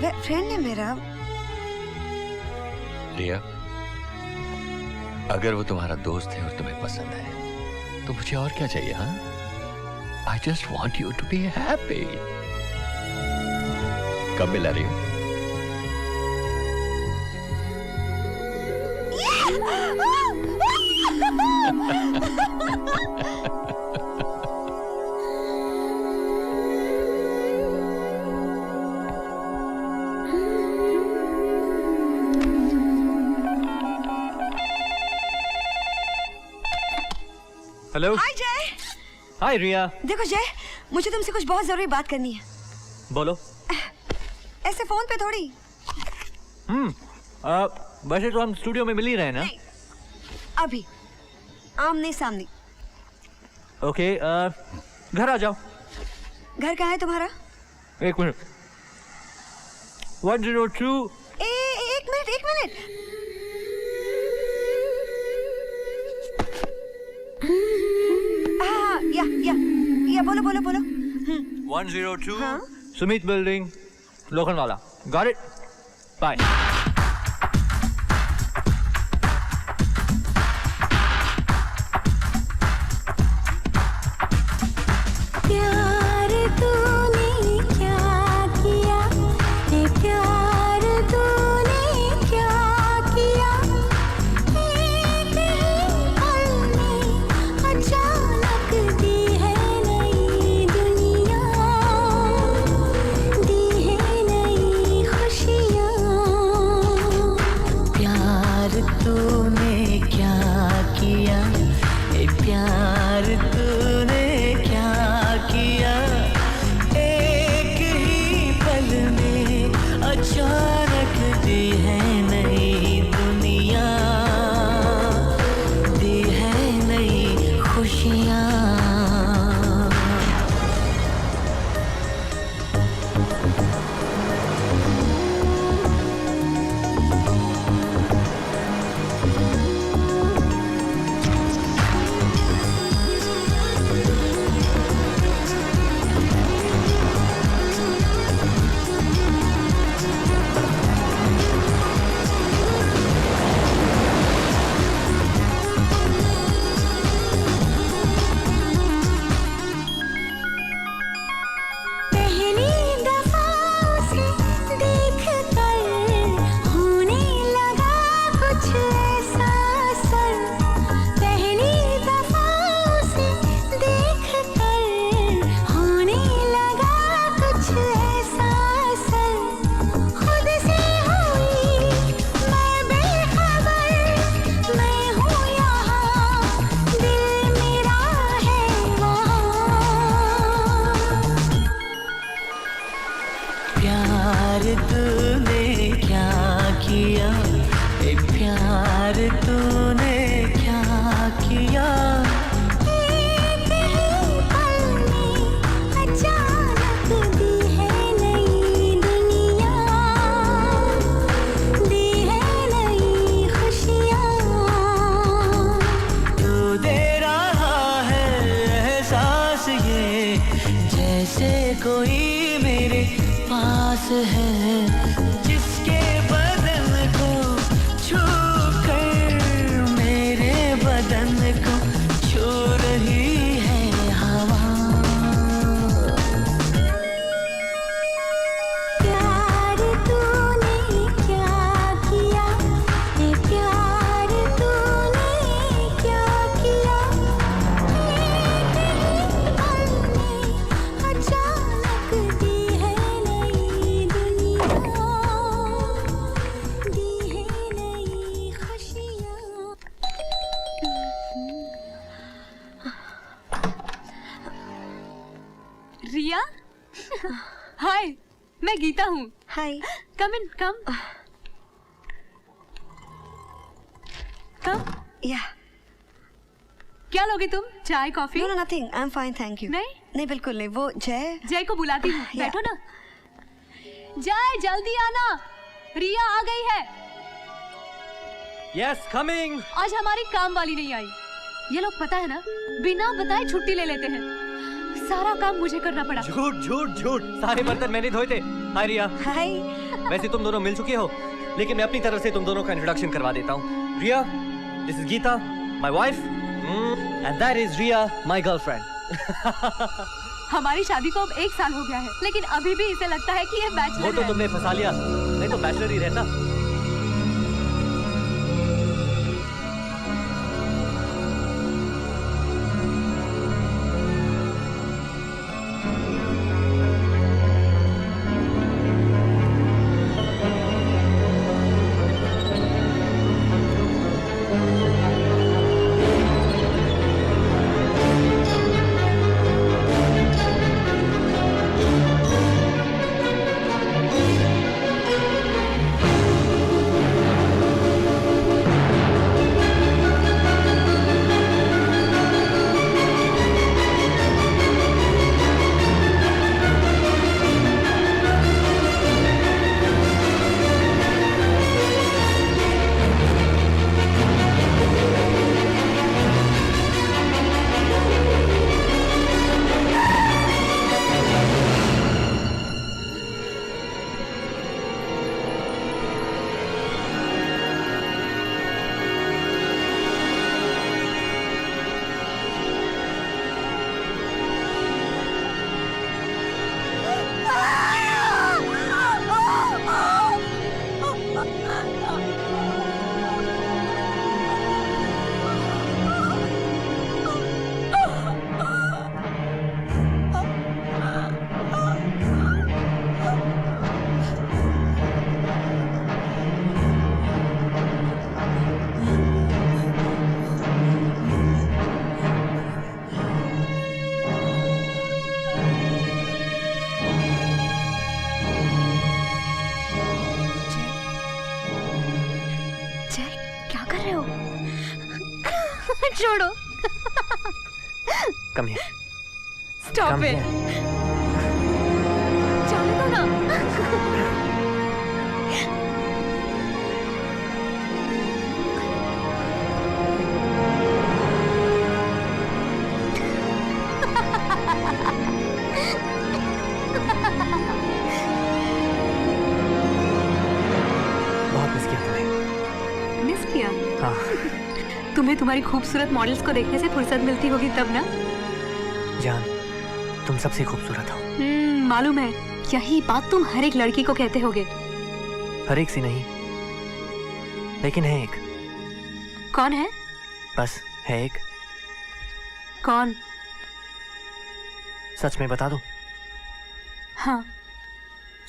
फ्रेंड है मेरा। रिया, अगर वो तुम्हारा दोस्त है और तुम्हें पसंद है तो मुझे और क्या चाहिए? हाँ, I just want you to be happy. कब मिला रही हो? हेलो। हाय जय। हाय रिया। देखो जय, मुझे तुमसे कुछ बहुत जरूरी बात करनी है। बोलो। ऐसे फोन पे थोड़ी। वैसे तो हम स्टूडियो में मिल ही रहे हैं ना? नहीं, अभी आमने सामने। ओके, घर आ जाओ। घर कहाँ है तुम्हारा? एक मिनट। 102। एक मिनट, एक मिनट। हाँ, या बोलो बोलो बोलो। 102 हाँ? Sumit building, Lokhandwala. Got it? Bye. प्यार तूने क्या किया, ये प्यार तूने क्या किया, एक ही पल में अचानक दी है नई दुनिया, दी है नई खुशियाँ। प्यार तूने क्या किया, ए प्यार तूने क्या किया, एक ही पल में अचानक दी है नई दुनिया, दी है नई खुशियाँ। कुछ ऐसा असर खुद से हुई, मैं बेखबर, मैं हूँ यहाँ, दिल मेरा है वहाँ। प्यार तूने क्या किया, ए प्यार तूने क्या किया। एक ही पल में अचानक दी है नई दुनिया, दी है नई खुशियाँ। तू दे रहा है एहसास ये, जैसे कोई मेरे पास है, जिसके बदन को छू कर मेरे बदन को छू रही है हवा। प्यार तूने क्या किया, ए प्यार तूने क्या किया। एक ही पल में अचानक दी है नई दुनिया, दी है नई खुशियाँ। रिया, हाय, मैं गीता हूँ। हाय। कम इन, कम कम। या क्या लोगे तुम, चाय coffee? No no nothing, I am fine thank you. नहीं बिल्कुल नहीं। वो जय जय को बुलाती हूँ, या। बैठो ना। जय जल्दी आना, रिया आ गई है। Yes coming. आज हमारी काम वाली नहीं आई। ये लोग पता है ना, बिना बताए छुट्टी ले लेते हैं। सारा काम मुझे करना पड़ा। झूठ झूठ झूठ, सारे बर्तन मैंने धोए थे। हाय रिया। हाय। वैसे तुम दोनों मिल चुके हो, लेकिन मैं अपनी तरफ से तुम दोनों का इंट्रोडक्शन करवा देता हूँ। Riya, this is Gita, my wife, and that is Riya, my girlfriend. हमारी शादी को अब 1 साल हो गया है, लेकिन अभी भी इसे लगता है कि ये बैचलर वो तो है। तुमने फंसा लिया, नहीं तो बैचलर ही रहता। छोड़ो। Come here. Stop it. जाने दो ना। बहुत मिस किया तुम्हें। मिस किया? हाँ। तुम्हें तुम्हारी खूबसूरत मॉडल्स को देखने से फुर्सत मिलती होगी तब ना? जान, तुम सबसे खूबसूरत हो। मालूम है, यही बात तुम हर एक लड़की को कहते होगे। हर एक सी नहीं, लेकिन है एक। कौन है? बस है एक। कौन? सच में बता दो। हाँ।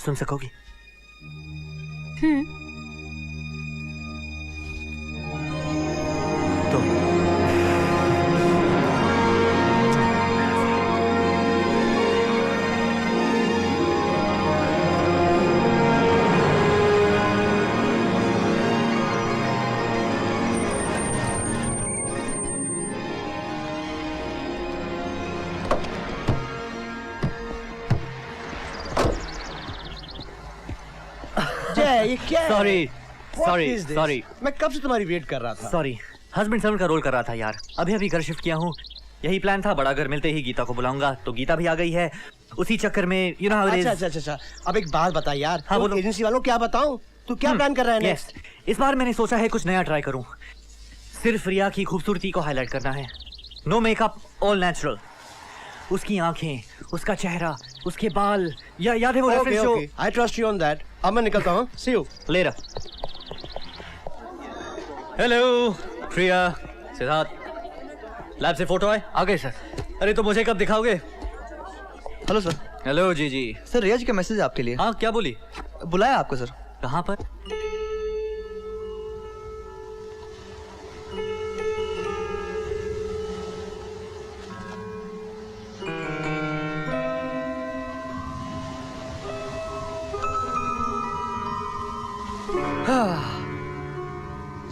सुन सकोगी? तो जय, ये क्या है? Sorry What sorry is this? Sorry मैं कब से तुम्हारी वेट कर रहा था। सॉरी, हस्बैंड सन का रोल कर रहा था यार। अभी अभी घर शिफ्ट किया हूँ। यही प्लान था, बड़ा घर मिलते ही गीता को बुलाऊंगा, तो गीता भी आ गई है। उसी चक्कर में you know how it is. अच्छा। अब एक बात बता यार। हाँ, बोलो। एजेंसी वालों क्या बताऊं? तू क्या प्लान कर रहा है यस, इस बार मैंने सोचा है कुछ नया ट्राई करूं। सिर्फ रिया की खूबसूरती को हाईलाइट करना है। No makeup, all natural. उसकी आंखें, उसका चेहरा, उसके बाल, याद है वो reference show. I trust you on that. अब मैं निकलता हूँ। See you later. Hello Priya, Siddharth, lab से फोटो आए? आ गए सर। अरे तो मुझे कब दिखाओगे? Hello sir. हेलो जी। सर रिया जी का मैसेज है आपके लिए। हाँ, क्या बोली? बुलाया आपको सर। कहाँ पर?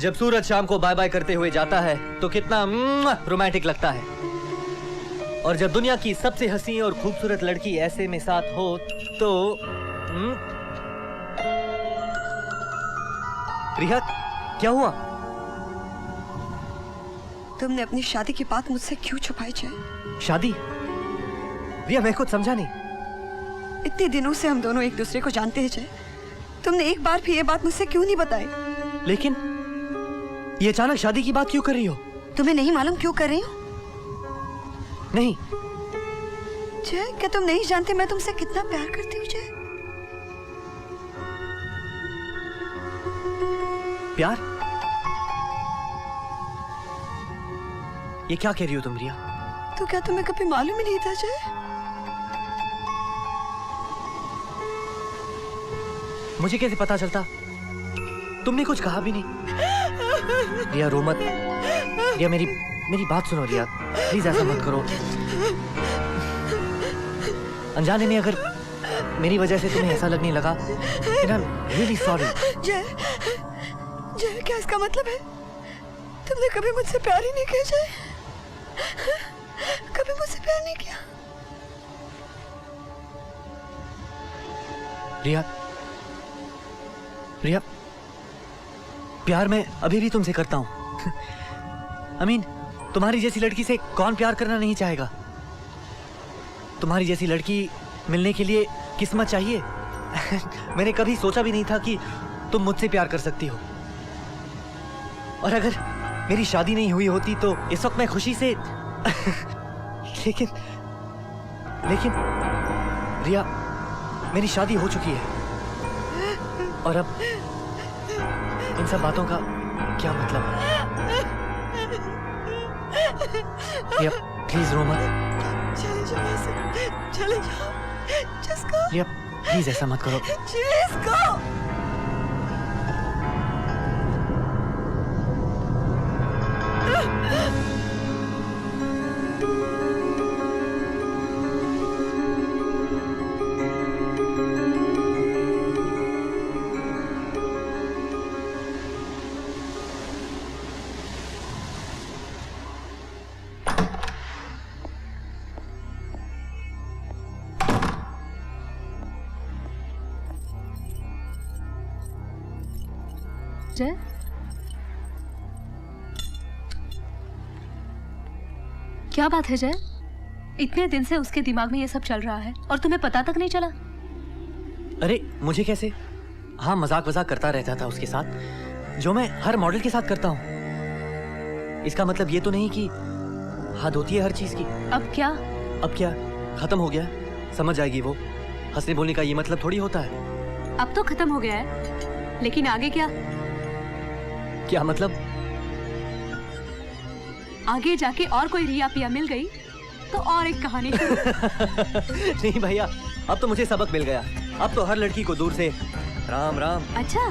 जब सूरज शाम को बाय बाय करते हुए जाता है तो कितना रोमांटिक लगता है, और जब दुनिया की सबसे हंसी और खूबसूरत लड़की ऐसे में साथ हो तो रिया, क्या हुआ? तुमने अपनी शादी की बात मुझसे क्यों छुपाई जय? शादी? रिया, मैं कुछ समझा नहीं। इतने दिनों से हम दोनों एक दूसरे को जानते हैं जय। तुमने एक बार भी ये बात मुझसे क्यों नहीं बताई? लेकिन ये अचानक शादी की बात क्यों कर रही हो? तुम्हें नहीं मालूम क्यों कर रही हूँ? नहीं। जय, क्या तुम नहीं जानते मैं तुमसे कितना प्यार करती हूँ जय? प्यार? ये क्या कह रही हो तुम रिया? तो क्या तुम्हें कभी मालूम ही नहीं था जय? मुझे कैसे पता चलता? तुमने कुछ कहा भी नहीं। रिया रो मत। रिया, मेरी बात सुनो रिया, प्लीज ऐसा मत करो। अनजाने में अगर मेरी वजह से तुम्हें ऐसा लगने लगा, then I'm really sorry। जय, जय, क्या इसका मतलब है? तुमने कभी मुझसे प्यार ही नहीं किया जय? कभी मुझसे प्यार नहीं किया? रिया, प्यार मैं अभी भी तुमसे करता हूं। I mean, तुम्हारी जैसी लड़की से कौन प्यार करना नहीं चाहेगा? तुम्हारी जैसी लड़की मिलने के लिए किस्मत चाहिए। मैंने कभी सोचा भी नहीं था कि तुम मुझसे प्यार कर सकती हो। और अगर मेरी शादी नहीं हुई होती तो इस वक्त मैं खुशी से लेकिन रिया, मेरी शादी हो चुकी है, और अब इन सब बातों का क्या मतलब? रिया, प्लीज रो मत। चले जाओ ऐसे, चले जाओ। Just go। रिया, प्लीज ऐसा मत करो। Just go। जय, क्या बात है जय? इतने दिन से उसके दिमाग में ये सब चल रहा है और तुम्हें पता तक नहीं चला? अरे मुझे कैसे? हाँ, मजाक वजाक करता रहता था उसके साथ, जो मैं हर मॉडल के साथ करता हूँ। इसका मतलब ये तो नहीं कि हद होती है हर चीज की। अब क्या? अब क्या? खत्म हो गया, समझ जाएगी वो। हंसने बोलने का ये मतलब थोड़ी होता है। अब तो खत्म हो गया है, लेकिन आगे क्या? क्या मतलब? आगे जाके और कोई रिया पिया मिल गई तो और एक कहानी शुरू। नहीं भैया, अब तो मुझे सबक मिल गया। अब तो हर लड़की को दूर से राम राम। अच्छा।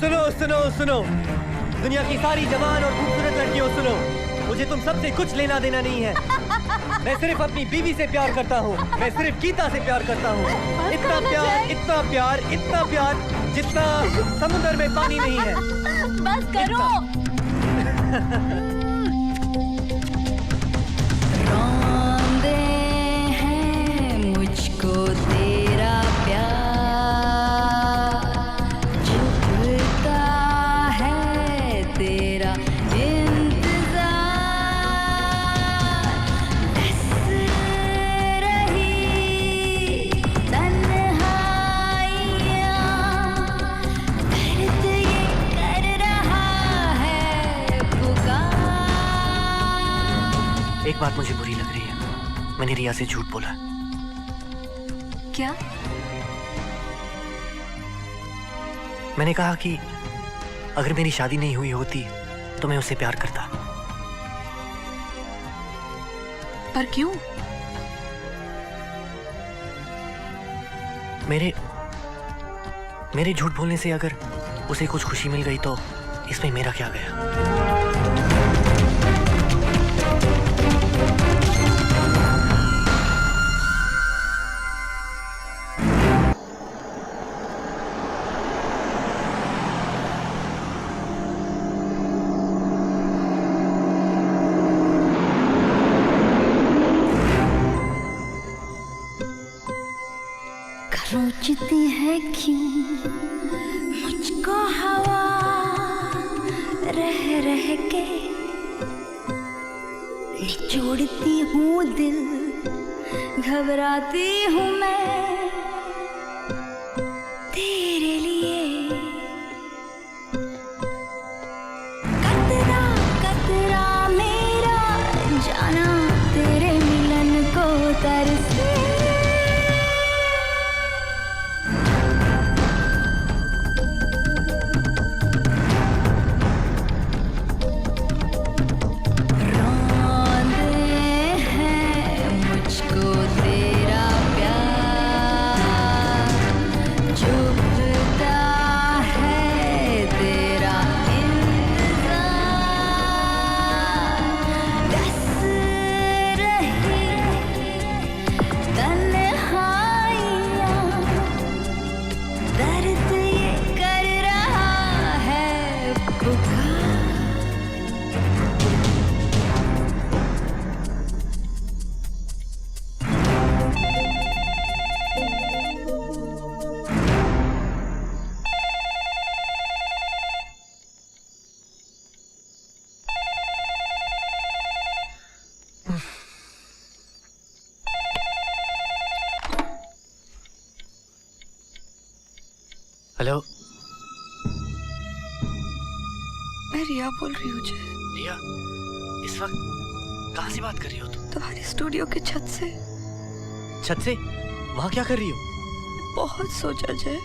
सुनो सुनो सुनो, दुनिया की सारी जवान और खूबसूरत लड़कियों सुनो, मुझे तुम सबसे कुछ लेना देना नहीं है। मैं सिर्फ अपनी बीवी से प्यार करता हूँ, मैं सिर्फ गीता से प्यार करता हूँ। इतना प्यार, इतना प्यार, इतना प्यार जितना समुद्र में पानी नहीं है। बस करो। रौंदे हैं मुझको तेरा प्यार, चुभता है तेरा इंतजार, बस रही तन्हाइयाँ, दर्द ये कर रहा है पुकार। एक बात मुझे बुरी लग रही है, मैंने रिया से झूठ बोला। क्या? मैंने कहा कि अगर मेरी शादी नहीं हुई होती तो मैं उससे प्यार करता। पर क्यों? मेरे झूठ बोलने से अगर उसे कुछ खुशी मिल गई तो इसमें मेरा क्या गया? खरोचती है क्यों मुझको हवा, रह रह के निचोड़ती हूँ दिल, घबराती हूँ मैं तेरे लिए। कतरा कतरा मेरा जाना तेरे मिलन को तरसे। हेलो, मैं रिया बोल रही हूँ जय। रिया, इस वक्त कहाँ से बात कर रही हो तुम? तुम्हारे स्टूडियो की छत से। छत से? वहाँ क्या कर रही हो? बहुत सोचा जय,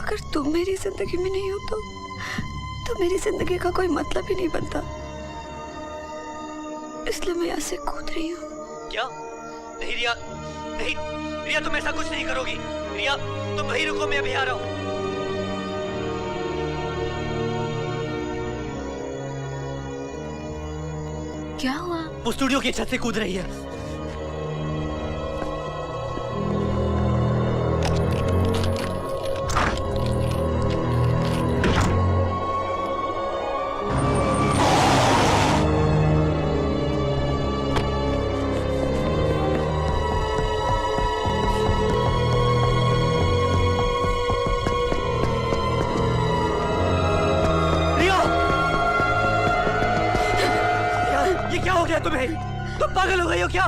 अगर तुम मेरी जिंदगी में नहीं हो तो मेरी जिंदगी का कोई मतलब ही नहीं बनता, इसलिए मैं यहाँ से कूद रही हूँ। क्या? नहीं रिया, नहीं रिया, तुम ऐसा कुछ नहीं करोगी। रिया, तुम वहीं रुको, मैं अभी आ रहा हूँ। क्या हुआ? वो स्टूडियो की छत से कूद रही है। तुम्हें, तुम पागल हो गई हो क्या?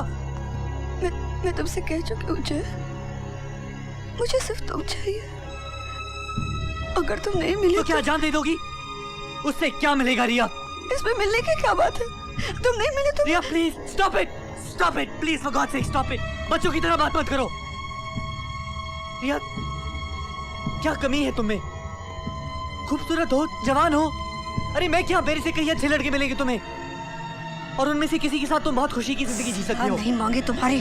मैं तुमसे कह चुकी हूँ जय, मुझे सिर्फ तुम चाहिए। अगर तुम नहीं मिले तो क्या जान दे दोगी? उससे क्या मिलेगा रिया? इसमें मिलने की क्या बात है? तुम नहीं मिले तो। Riya please stop it, please for God sake stop it. बच्चों की तरह बात मत करो। रिया, क्या कमी है तुम्हें? खूबसूरत हो, जवान हो। अरे मैं क्या, मेरे से कहीं अच्छे लड़के मिलेंगे तुम्हें। और उनमें से किसी के साथ तुम बहुत खुशी की जिंदगी जी सकती हो। नहीं मांगे तुम्हारी।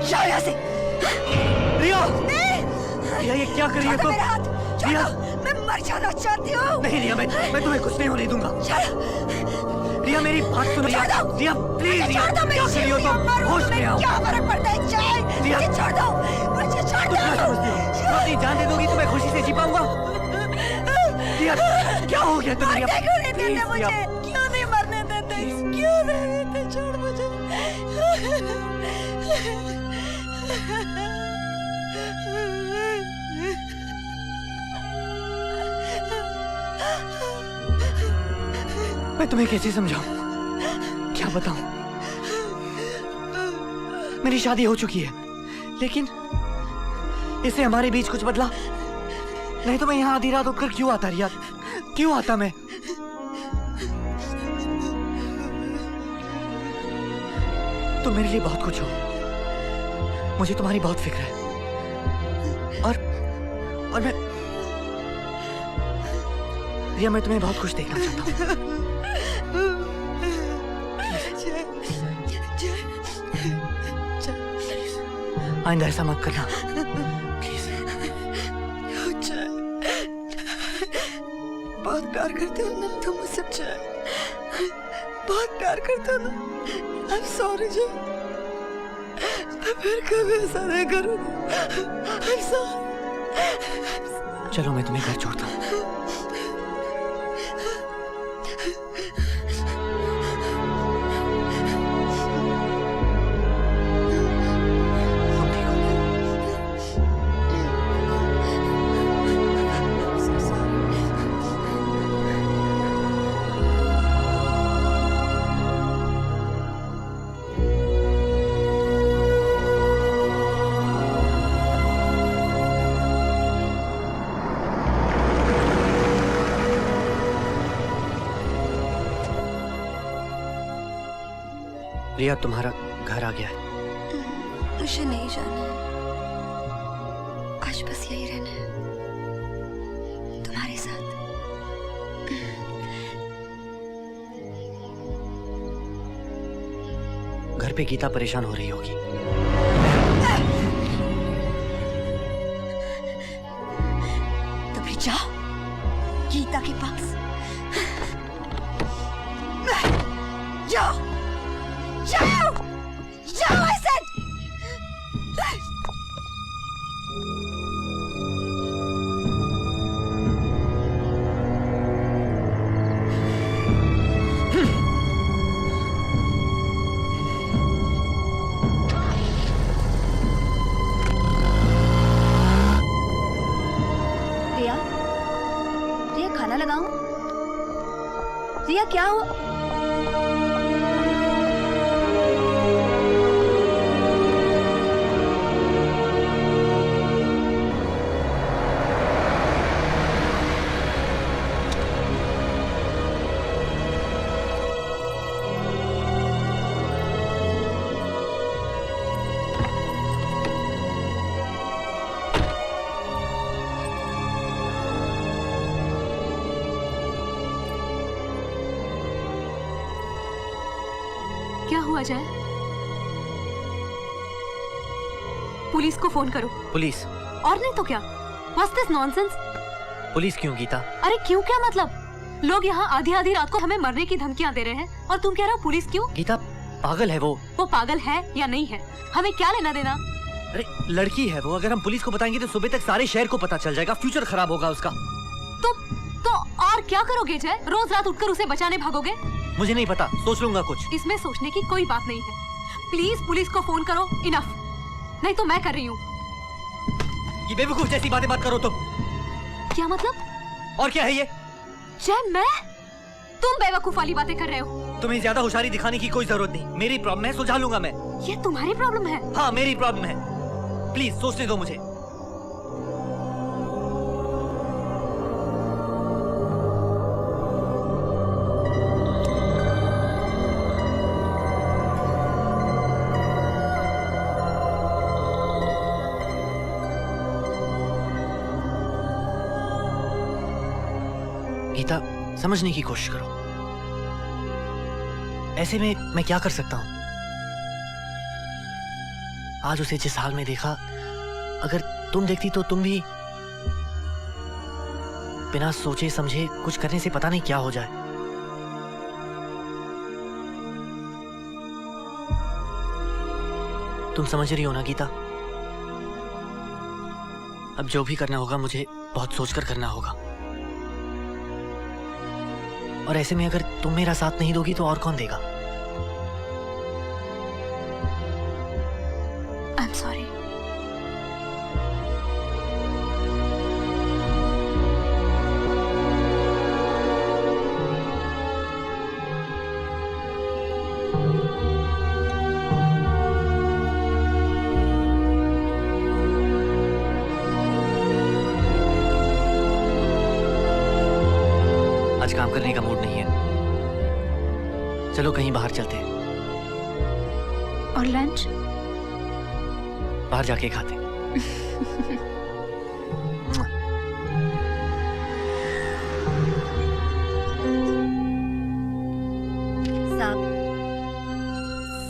जाओ यहाँ से। रिया, रिया ये क्या कर रही है तुम? मेरा हाथ रिया, मैं मर जाना चाहती हूँ। नहीं रिया, मैं तुम्हें कुछ नहीं होने दूंगा। रिया मेरी बात सुनो। रिया, रिया प्लीज रिया, क्या कर रही हो तुम? होश में आओ। क्या फर्क पड़ता है? जय, रिया, मुझे छोड़ दो, मुझे छोड़ तुम क्या दो। समझती हो? तुम अपनी जान दे दोगी तो मैं खुशी से जी पाऊंगा? रिया, क्या हो गया तुम्हें? मरने क्यों नहीं देते मुझे? क्यों नहीं मरने देते? क्यों नहीं देते? छोड़ मुझे। मैं तुम्हें कैसे समझाऊं? क्या बताऊं? मेरी शादी हो चुकी है, लेकिन इससे हमारे बीच कुछ बदला नहीं। तो मैं यहाँ आधी रात उठकर क्यों आता रिया? क्यों आता मैं? तुम मेरे लिए बहुत कुछ हो, मुझे तुम्हारी बहुत फिक्र है। और मैं तुम्हें बहुत खुश देखना चाहता हूँ। आइंदा ऐसा मत करना प्लीज। बहुत प्यार करते हो ना तुम मुझसे? बहुत प्यार करते हो ना? I'm sorry जय, मैं फिर कभी ऐसा नहीं करूँगी। I'm sorry। चलो मैं तुम्हें घर छोड़ता हूँ। रिया, तुम्हारा घर आ गया है। मुझे नहीं जाना है, आज बस यही रहना है तुम्हारे साथ। घर पे गीता परेशान हो रही होगी। तो फिर जाओ गीता के पास, जाओ जाओ जाओ। I said रिया, रिया खाना लगाऊं? रिया क्या हुआ? क्या हुआ जय? पुलिस को फोन करो। पुलिस? और नहीं तो क्या? What's this nonsense? पुलिस क्यों गीता? अरे क्यों क्या मतलब? लोग यहाँ आधी आधी रात को हमें मरने की धमकियाँ दे रहे हैं और तुम कह रहे हो पुलिस क्यों? गीता पागल है वो। पागल है या नहीं है, हमें क्या लेना देना? अरे लड़की है वो, अगर हम पुलिस को बताएंगे तो सुबह तक सारे शहर को पता चल जाएगा, फ्यूचर खराब होगा उसका। तो और क्या करोगे जय? रोज रात उठकर उसे बचाने भागोगे? मुझे नहीं पता, सोच लूंगा कुछ। इसमें सोचने की कोई बात नहीं है। प्लीज पुलिस को फोन करो, इनफ। नहीं तो मैं कर रही हूँ। ये बेवकूफ जैसी बातें मत करो तुम। क्या मतलब? और क्या है ये? जय मैं? तुम बेवकूफ वाली बातें कर रहे हो। तुम्हें ज्यादा होशियारी दिखाने की कोई जरूरत नहीं। मेरी प्रॉब्लम है, सुलझा लूंगा मैं। ये तुम्हारी प्रॉब्लम है? हाँ मेरी प्रॉब्लम है। प्लीज सोचने दो मुझे। गीता समझने की कोशिश करो। ऐसे में मैं क्या कर सकता हूँ? आज उसे जिस हाल में देखा, अगर तुम देखती तो तुम भी बिना सोचे समझे कुछ करने से पता नहीं क्या हो जाए। तुम समझ रही हो ना गीता? अब जो भी करना होगा मुझे बहुत सोचकर करना होगा। और ऐसे में अगर तुम मेरा साथ नहीं दोगी तो और कौन देगा? I am sorry. आज काम करने का मूड नहीं है। चलो कहीं बाहर चलते हैं। और लंच? बाहर जाके खाते।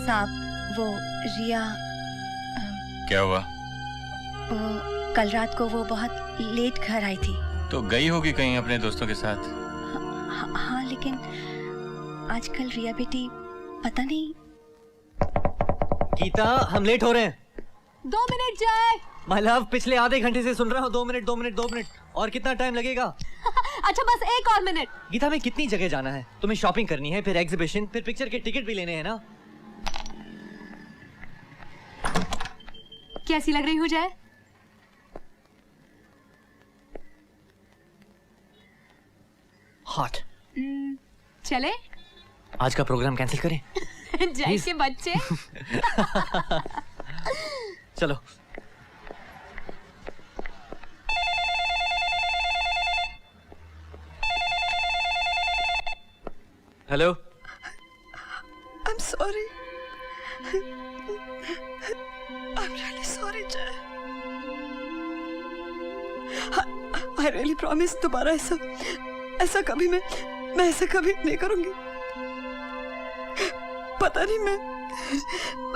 साहब, वो रिया, क्या हुआ? वो कल रात को वो बहुत लेट घर आई थी। तो गई होगी कहीं अपने दोस्तों के साथ। हाँ, लेकिन आजकल रिया बेटी पता नहीं। गीता, हम लेट हो रहे हैं। 2 मिनट जाए। माय लव, पिछले आधे घंटे से सुन रहा हूँ 2 मिनट 2 मिनट 2 मिनट। और कितना टाइम लगेगा? अच्छा बस एक और मिनट। गीता, हमें कितनी जगह जाना है? तुम्हें शॉपिंग करनी है, फिर एग्जीबिशन, फिर पिक्चर के टिकट भी लेने हैं ना। कैसी लग रही हूँ जय? हॉट। चले? आज का प्रोग्राम कैंसिल करें? जय के बच्चे। चलो। Hello. I'm sorry. I'm really sorry, Jay. I really promise दोबारा ऐसा कभी मैं ऐसा कभी नहीं करूंगी। पता नहीं मैं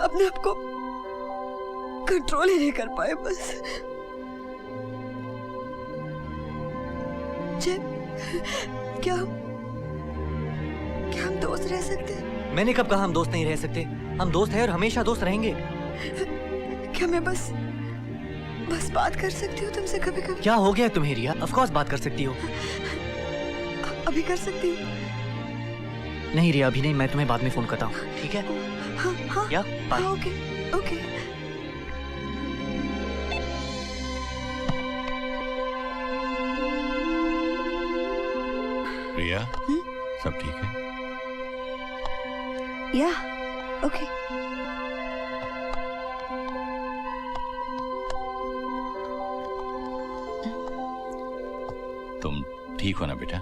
अपने आप को कंट्रोल ही नहीं कर पाए बस। जय, क्या हम दोस्त रह सकते हैं? मैंने कब कहा हम दोस्त नहीं रह सकते? हम दोस्त हैं और हमेशा दोस्त रहेंगे। क्या मैं बस बात कर सकती हूँ तुमसे कभी कभी? क्या हो गया तुम्हें रिया? ऑफ कोर्स बात कर सकती हो। अभी कर सकती हूँ? नहीं रिया, अभी नहीं, मैं तुम्हें बाद में फोन करता हूँ, ठीक है? हाँ, या बाय। Okay okay. रिया, सब ठीक है? या ओके। तुम ठीक हो ना बेटा?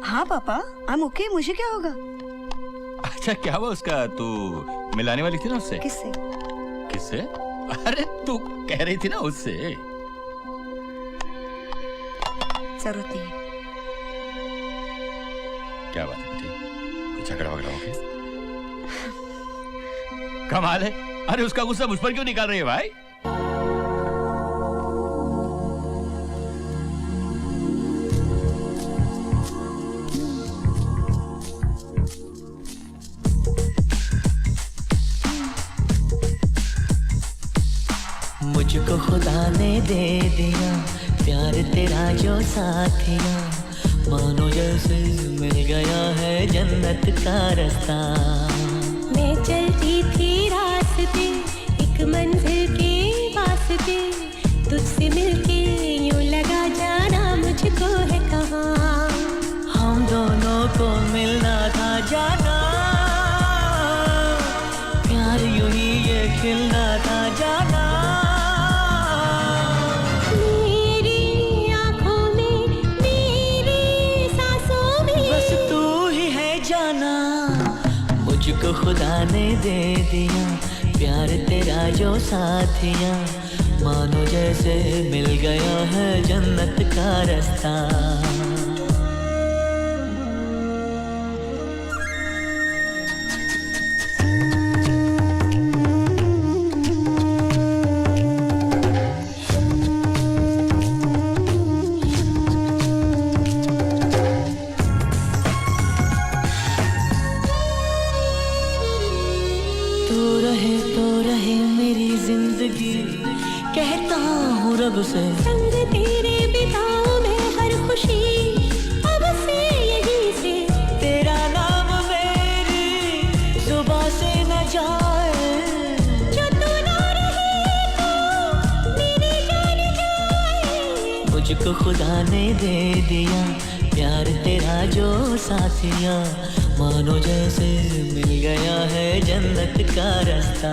हाँ पापा, आई एम ओके। मुझे क्या होगा? अच्छा, क्या हुआ उसका? तू मिलाने वाली थी ना उससे? किससे? अरे तू कह रही थी ना उससे। जरूरत नहीं है। क्या बात है बेटी? कुछ झगड़ा वगड़ा हो गया? कमाल है। अरे उसका गुस्सा मुझ पर क्यों निकाल रही है भाई? मुझको खुदा ने दे दिया प्यार तेरा जो साथिया, मानो जैसे मिल गया है जन्नत का रास्ता। मैं चलती थी रास्ते एक मंजिल के वास्ते, तुझसे मिलके यूं लगा जाना मुझको है कहाँ। हम दोनों को मिलना था जाना, प्यार यूं ही ये खिलना था जाना। मुझको खुदा ने दे दिया प्यार तेरा जो साथिया, मानो जैसे मिल गया है जन्नत का रास्ता। चाहूँ रब से, संग तेरे बिताऊं मैं हर खुशी अब से यहीं से। तेरा नाम मेरी जुबां से न जाए, जो तू ना रहे तो मेरी जान जाए। मुझको खुदा ने दे दिया प्यार तेरा जो साथिया, मानो जैसे मिल गया है जन्नत का रास्ता।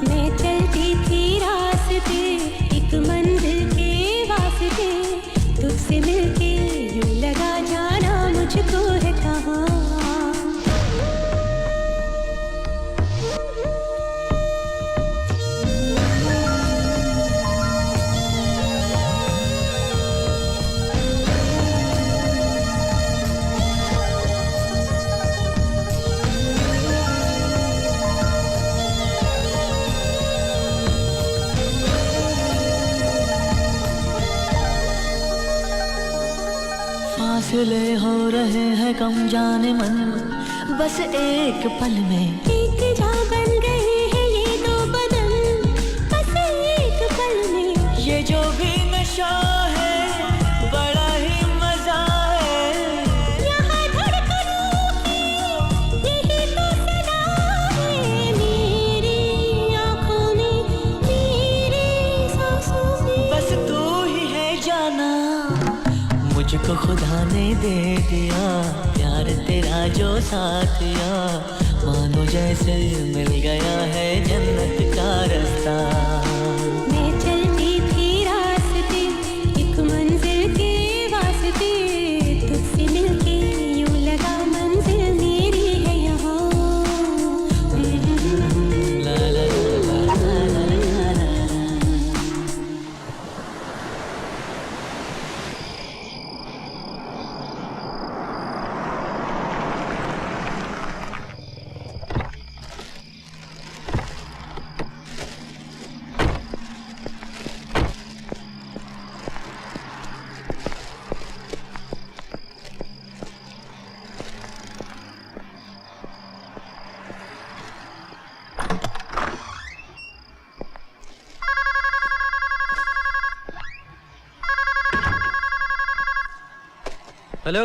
मैं चलती थी रास्ते एक मंजिल के वास्ते, तुझसे मिलके यूं लगा जाना मुझको है कहाँ। फासले हो रहे हैं कम जाने मन, बस एक पल में एक जा बन गए हैं ये दो बदन, बस एक पल में। ये जो भी नशा है बड़ा ही मजा है, यहाँ धड़कनों की यही तो सदा है। मेरी आँखों में मेरी सांसों में बस तू ही है जाना, मुझको खुदा ने दे दिया प्यार तेरा जो साथिया, मानो जैसे मिल गया है जन्नत का रास्ता। मैं चलती थी रास्ते एक मंजिल के वास्ते, तुझसे मिलके यूं लगा मंजिल मेरी है यहाँ। ला ला ला ला ला ला। हेलो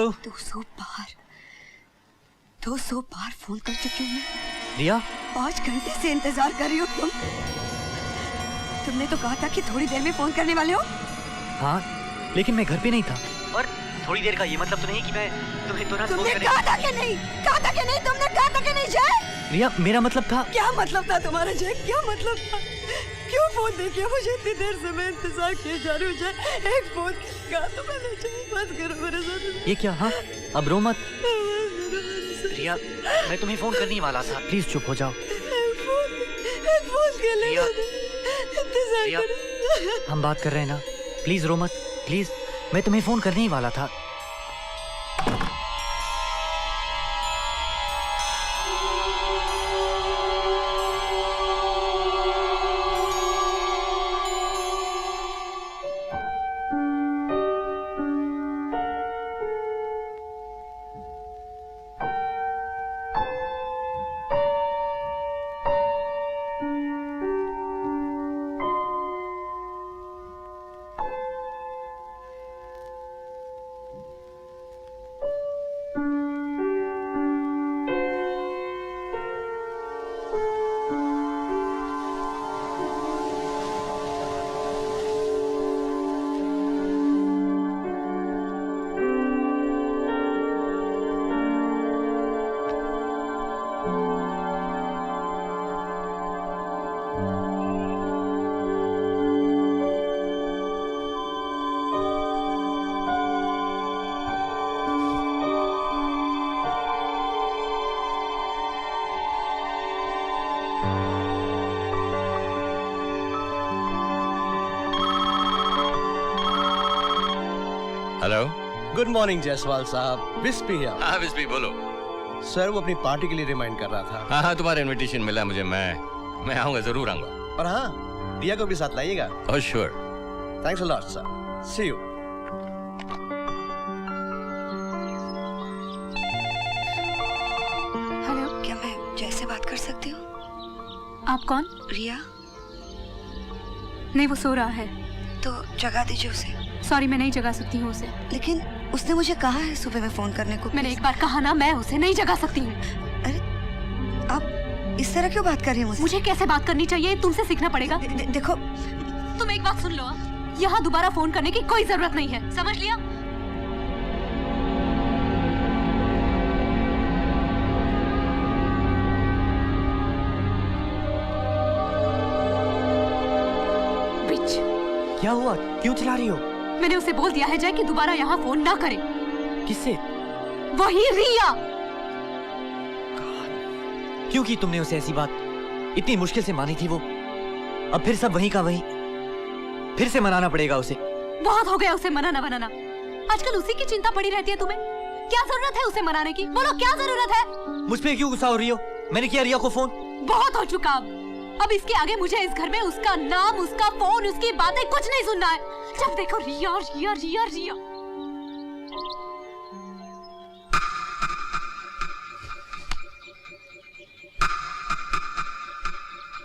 200 बार फोन कर चुकी हूँ मैं। रिया, 5 घंटे से इंतजार कर रही हो तुमने तो कहा था कि थोड़ी देर में फोन करने वाले हो। हाँ लेकिन मैं घर पे नहीं था। और थोड़ी देर का ये मतलब तो नहीं कि मैं तुम्हें तुरंत फोन तुमने करने। कहा था कि नहीं, कहा था कि नहीं, तुमने कहा था कि नहीं जय। रिया मेरा मतलब था। क्या मतलब था तुम्हारा जय, क्या मतलब था? क्यों फोन नहीं किया मुझे इतनी देर से? मैं इंतजार किए जा रही हूँ जय। एक फोन कहा तो मैंने जय, बस करो मेरे साथ। ये क्या? हाँ अब रो मत। रिया मैं तुम्हें फोन करने ही वाला था, प्लीज चुप हो जाओ। फोन के लिए रिया, इंतजार रिया, करो। हम बात कर रहे हैं ना, प्लीज रो मत प्लीज। मैं तुम्हें फोन करने ही वाला था। हेलो, गुड मॉर्निंग जायसवाल साहब, विस्पी है। हाँ विस्पी बोलो। सर वो अपनी पार्टी के लिए रिमाइंड कर रहा था। हाँ तुम्हारा इनविटेशन मिला मुझे, मैं आऊंगा, जरूर आऊंगा। और हाँ, दिया को भी साथ लाइएगा। Oh sure. Thanks a lot sir, see you. Hello, क्या मैं जय से बात कर सकती हूँ? आप कौन? रिया। नहीं वो सो रहा है, तो जगा दीजिए उसे। सॉरी, मैं नहीं जगा सकती हूँ उसे। लेकिन उसने मुझे कहा है सुबह में फोन करने को। मैंने एक बार कहा ना, मैं उसे नहीं जगा सकती हूँ। अरे आप इस तरह क्यों बात कर रही हैं मुझसे? मुझे कैसे बात करनी चाहिए तुमसे सीखना पड़ेगा। देखो, तुम एक बात सुन लो, यहाँ दोबारा फोन करने की कोई जरूरत नहीं है, समझ लिया? क्या हुआ? क्यों चिल्ला रही हो? मैंने उसे बोल दिया है जय कि दोबारा यहाँ फोन ना करे। किससे? वही रिया। क्यों की तुमने उसे ऐसी बात? इतनी मुश्किल से मानी थी वो, अब फिर सब वही का वही। फिर से मनाना पड़ेगा उसे। बहुत हो गया उसे मनाना बनाना। आजकल उसी की चिंता पड़ी रहती है तुम्हें। क्या जरूरत है उसे मनाने की? बोलो क्या जरूरत है? मुझ पे क्यों गुस्सा हो रही हो? मैंने किया रिया को फोन? बहुत हो चुका। अब इसके आगे मुझे इस घर में उसका नाम, उसका फोन, उसकी बातें कुछ नहीं सुनना है। जब देखो रिया रिया रिया रिया।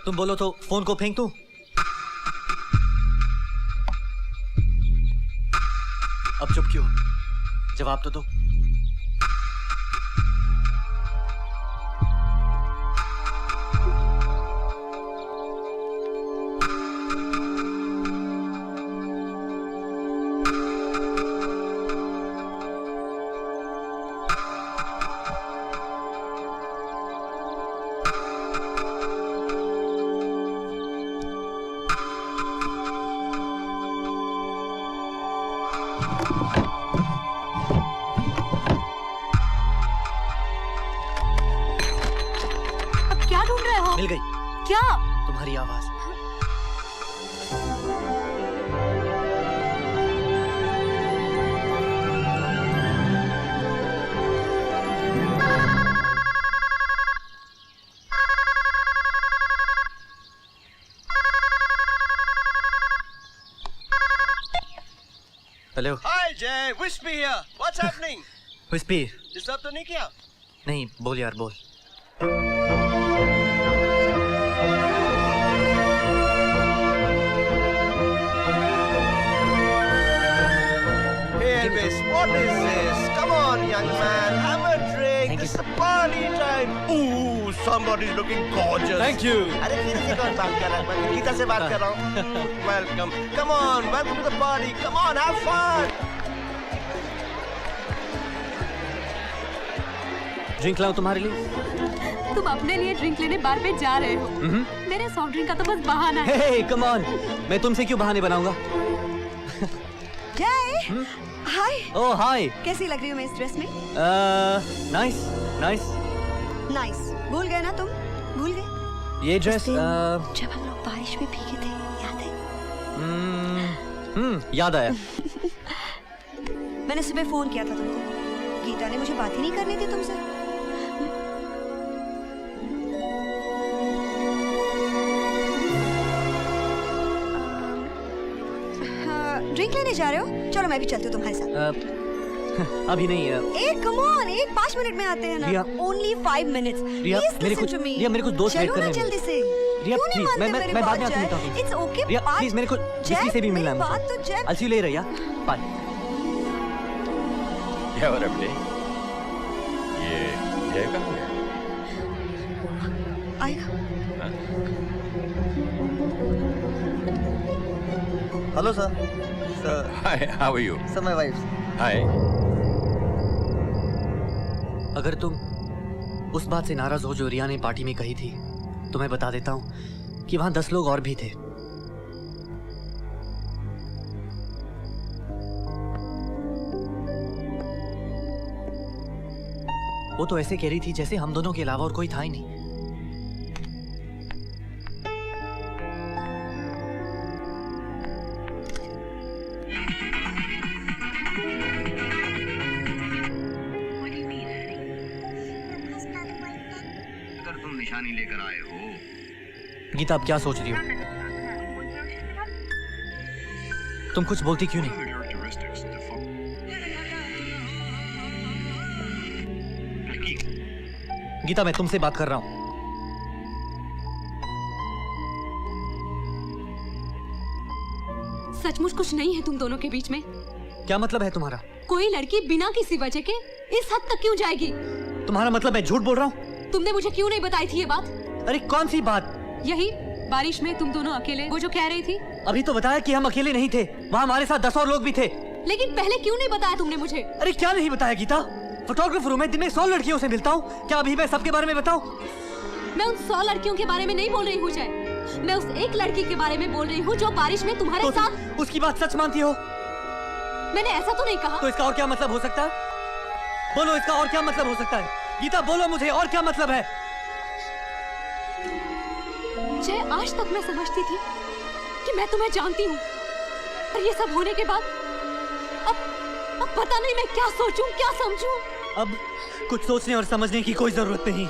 तुम बोलो तो फोन को फेंक दूं? अब चुप क्यों? जवाब तो दो। मिल गई। क्या? तुम्हारी आवाज। Hello. Hi Jay, Vispy here. What's happening? Vispy. Disturb तो नहीं किया? नहीं, बोल यार बोल। Elvis, what is this? Come on, young man, have a drink. It's a party time. Ooh, somebody's looking gorgeous. Thank you. अरे फिर से कौन बात कर रहा है? मैं गीता से बात कर रहा हूँ. Welcome. Come on, welcome to the party. Come on, have fun. Drink लाओ तुम्हारे लिए। तुम अपने लिए ड्रिंक लेने बार पे जा रहे हो। मेरे सॉफ्ट ड्रिंक का तो बस बहाना है। हे कम ऑन, मैं तुमसे क्यों बहाने बनाऊंगा? जय, हाय। ओह हाय। कैसी लग रही हूँ मैं इस ड्रेस में? Nice nice nice. भूल गए ना तुम? भूल गए? ये ड्रेस जब हम लोग बारिश में भीगे थे, याद है? याद आया। मैंने सुबह फोन किया था तुमको। गीता ने मुझे बात ही नहीं करनी थी तुमसे। ड्रिंक लेने जा रहे हो? चलो मैं भी चलती हूँ तुम्हारे साथ। अभी नहीं। कम ऑन, 5 मिनट में आते हैं ना। Only 5 minutes. रिया, मेरे कुछ दोस्त वेट कर रहे हैं। जल्दी से। रिया प्लीज, मैं बाद में आती हूँ। It's okay. रिया प्लीज, मेरे को किसी से भी मिलना है। बात तो जय। I'll see you later, yeah? Bye. क्या हो रहा है? ये जय कहाँ है? आएगा। Hello sir. Sir. Hi, how are you? Sir my wife. Hi. अगर तुम उस बात से नाराज हो जो रिया ने पार्टी में कही थी, तो मैं बता देता हूँ कि वहां 10 लोग और भी थे। वो तो ऐसे कह रही थी जैसे हम दोनों के अलावा और कोई था ही नहीं। निशानी लेकर आए हो। गीता, आप क्या सोच रही हो? तुम कुछ बोलती क्यों नहीं? गीता, मैं तुमसे बात कर रहा हूं। सचमुच कुछ नहीं है तुम दोनों के बीच में? क्या मतलब है तुम्हारा? कोई लड़की बिना किसी वजह के इस हद तक क्यों जाएगी? तुम्हारा मतलब मैं झूठ बोल रहा हूँ? तुमने मुझे क्यों नहीं बताई थी ये बात? अरे कौन सी बात? यही बारिश में तुम दोनों अकेले, वो जो कह रही थी। अभी तो बताया कि हम अकेले नहीं थे, वहाँ हमारे साथ 10 और लोग भी थे। लेकिन पहले क्यों नहीं बताया तुमने मुझे? अरे क्या नहीं बताया गीता? फोटोग्राफर हूँ मैं, दिन में 100 लड़कियों से मिलता हूँ। क्या अभी मैं सबके बारे में बताऊँ? मैं उन 100 लड़कियों के बारे में नहीं बोल रही हूँ जय, मैं उस एक लड़की के बारे में बोल रही हूँ जो बारिश में तुम्हारे साथ। उसकी बात सच मानती हो? मैंने ऐसा तो नहीं कहा। तो इसका और क्या मतलब हो सकता है? बोलो, इसका और क्या मतलब हो सकता है? गीता बोलो मुझे, और क्या मतलब है? जय, आज तक मैं समझती थी कि मैं तुम्हें जानती हूँ, और ये सब होने के बाद अब पता नहीं मैं क्या सोचूं, क्या समझूं। अब कुछ सोचने और समझने की कोई जरूरत नहीं।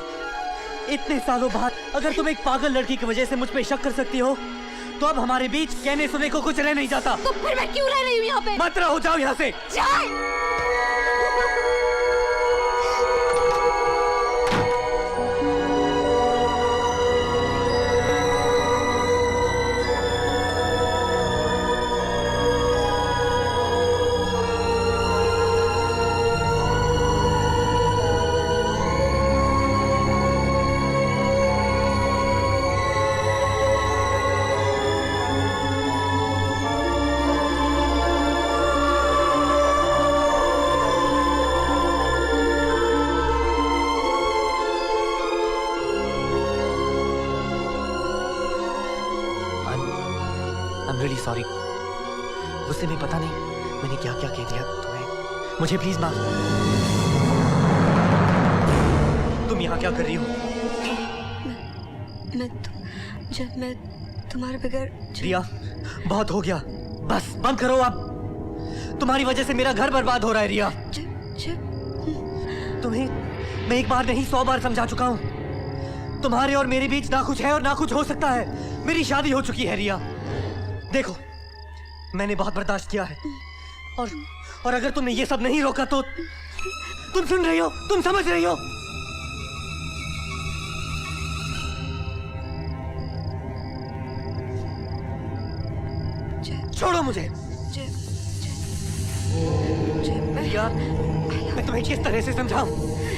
इतने सालों बाद अगर तुम एक पागल लड़की की वजह से मुझ पे शक कर सकती हो, तो अब हमारे बीच कहने सुनने को कुछ रह नहीं जाता। तो फिर मैं क्यों रह रही हूँ यहाँ पे? मत रहो, जाओ यहाँ से। सॉरी, गुस्से में पता नहीं मैंने क्या क्या कह दिया तुम्हें। मुझे प्लीज माफ। तुम यहाँ क्या कर रही हो? मैं तुम्हारे बगैर। रिया, बहुत हो गया, बस बंद करो अब। तुम्हारी वजह से मेरा घर बर्बाद हो रहा है रिया। तुम्हें मैं एक बार नहीं 100 बार समझा चुका हूँ। तुम्हारे और मेरे बीच ना कुछ है और ना कुछ हो सकता है। मेरी शादी हो चुकी है रिया। देखो, मैंने बहुत बर्दाश्त किया है, और अगर तुमने ये सब नहीं रोका तो तुम सुन रही हो, तुम समझ रही हो। छोड़ो मुझे। यार, मैं तुम्हें किस तरह से समझाऊं?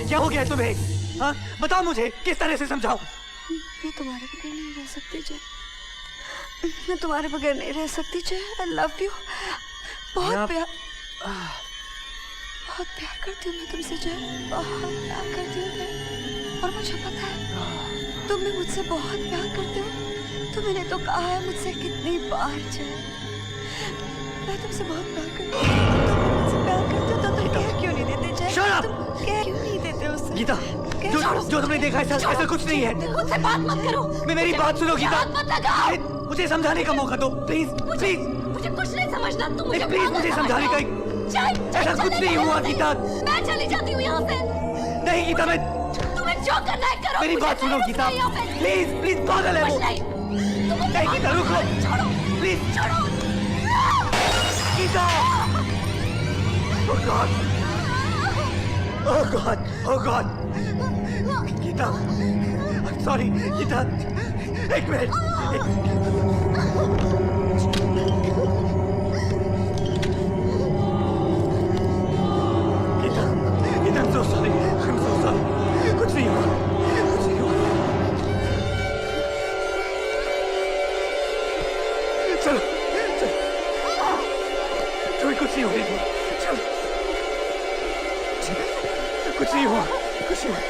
क्या हो गया तुम्हें? हाँ, बताओ मुझे, किस तरह से समझाऊं? मैं तुम्हारे बगैर नहीं रह सकती जय, मैं तुम्हारे बगैर नहीं रह सकती जय। आई लव यू, बहुत प्यार करती हूँ मैं तुमसे जय, बहुत प्यार करती हूँ मैं। और मुझे पता है तुम भी मुझसे बहुत प्यार करते हो। तुमने तो कहा है मुझसे कितनी बार जय, मैं तुमसे बहुत प्यार करती हूँ। तुम मुझसे प्यार करते हो तो तुम कह क्यों नहीं देते जय? तुम कह क्यों नहीं देते उससे? गीता, जो तुमने देखा है ऐसा कुछ नहीं है। मुझसे बात मत करो। मेरी बात सुनो गीता, मुझे समझाने का मौका दो प्लीज, प्लीज। मुझे कुछ नहीं समझना, तुम मुझे प्लीज मुझे समझाने का। ऐसा कुछ नहीं हुआ गीता। मैं चली जाती हूँ यहाँ से। नहीं गीता, मैं तुम्हें जो करना है करो। मेरी बात सुनो गीता, प्लीज प्लीज। पागल है वो। नहीं गीता, रुको please. Geeta, oh God, oh God, oh God, Geeta, I'm sorry, Geeta, एक minute. Gita, I'm so sorry, कुछ नहीं हुआ, कुछ नहीं हुआ। चलो, तुम्हें कुछ नहीं होने दूंगा। चलो, कुछ नहीं हुआ, कुछ नहीं हुआ।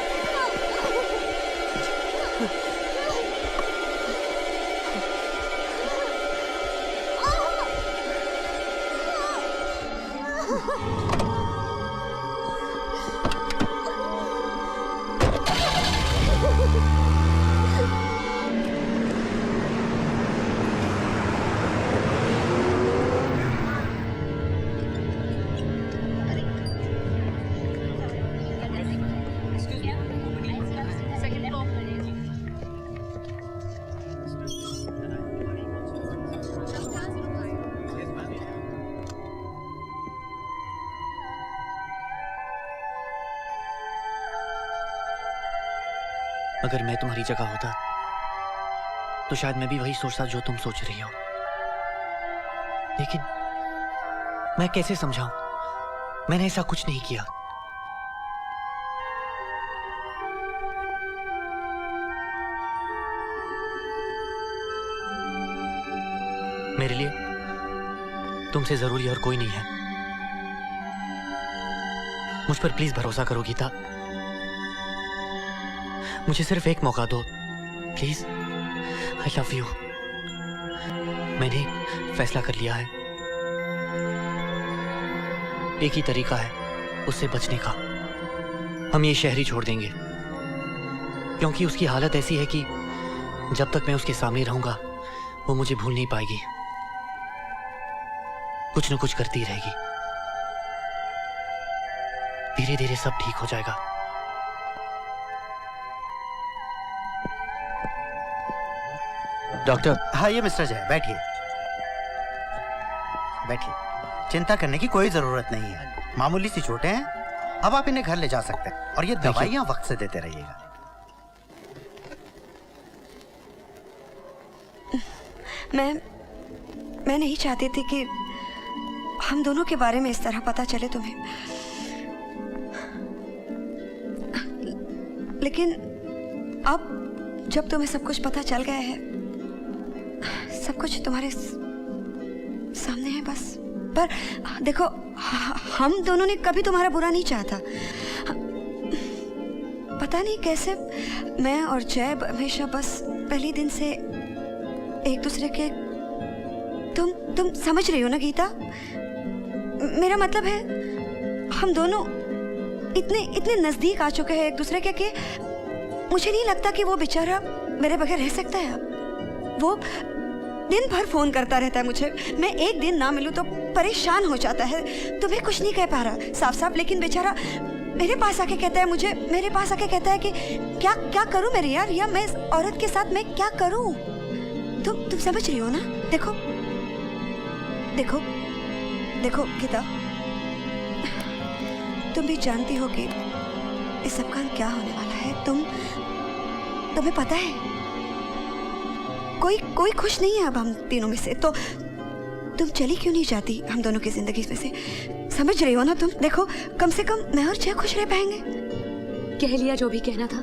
अगर मैं तुम्हारी जगह होता तो शायद मैं भी वही सोचता जो तुम सोच रही हो। लेकिन मैं कैसे समझाऊं? मैंने ऐसा कुछ नहीं किया। मेरे लिए तुमसे जरूरी और कोई नहीं है। मुझ पर प्लीज भरोसा करो गीता। मुझे सिर्फ एक मौका दो प्लीज। I love you. मैंने फैसला कर लिया है। एक ही तरीका है उससे बचने का। हम ये शहर ही छोड़ देंगे, क्योंकि उसकी हालत ऐसी है कि जब तक मैं उसके सामने रहूंगा वो मुझे भूल नहीं पाएगी। कुछ न कुछ करती रहेगी। धीरे धीरे सब ठीक हो जाएगा। डॉक्टर। हाँ, ये मिस्टर जय, बैठिए बैठिए। चिंता करने की कोई जरूरत नहीं है, मामूली सी चोटें हैं। अब आप इन्हें घर ले जा सकते हैं और ये दवाइयाँ वक्त से देते रहिएगा। मैं नहीं चाहती थी कि हम दोनों के बारे में इस तरह पता चले तुम्हें, लेकिन अब जब तुम्हें सब कुछ पता चल गया है, सब कुछ तुम्हारे सामने है बस। पर देखो, हम दोनों ने कभी तुम्हारा बुरा नहीं चाहता। पता नहीं कैसे मैं और जय हमेशा बस पहले दिन से एक दूसरे के तुम समझ रही हो ना गीता? मेरा मतलब है हम दोनों इतने नजदीक आ चुके हैं एक दूसरे के कि मुझे नहीं लगता कि वो बेचारा मेरे बगैर रह सकता है। वो दिन भर फोन करता रहता है मुझे। मैं एक दिन ना मिलूं तो परेशान हो जाता है। तुम्हें कुछ नहीं कह पा रहा साफ साफ, लेकिन बेचारा मेरे पास आके कहता है मेरे पास आके कहता है कि क्या करूं मेरे यार, या मैं इस औरत के साथ मैं क्या करूं? तुम समझ रही हो ना? देखो देखो देखो गीता, तुम भी जानती हो कि इस सब का क्या होने वाला है। तुम्हें पता है कोई खुश नहीं है अब हम तीनों में से। तो तुम चली क्यों नहीं जाती हम दोनों की जिंदगी में से? समझ रही हो ना तुम? देखो, कम से कम मैं और जय खुश रह पाएंगे। कह लिया जो भी कहना था।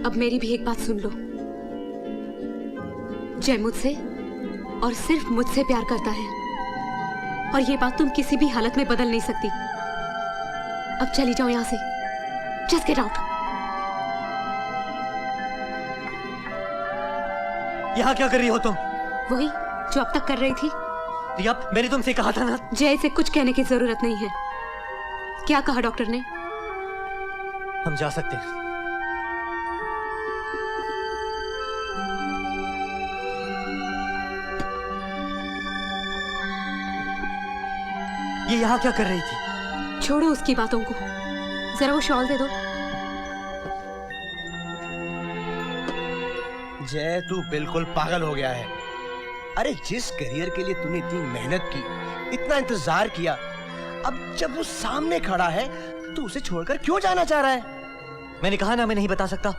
अब मेरी भी एक बात सुन लो। जय मुझसे और सिर्फ मुझसे प्यार करता है, और ये बात तुम किसी भी हालत में बदल नहीं सकती। अब चली जाओ यहां से। Just get out. यहाँ क्या कर रही हो तुम? वही जो अब तक कर रही थी। रिया, मैंने तुमसे कहा था ना। जय से कुछ कहने की जरूरत नहीं है। क्या कहा डॉक्टर ने? हम जा सकते हैं। ये यहाँ क्या कर रही थी? छोड़ो उसकी बातों को, जरा वो शॉल दे दो। जय, तू बिल्कुल पागल हो गया है। अरे जिस करियर के लिए तूने इतनी मेहनत की, इतना इंतजार किया, अब जब वो सामने खड़ा है तो उसे छोड़कर क्यों जाना चाह रहा है? मैंने कहा ना मैं नहीं बता सकता।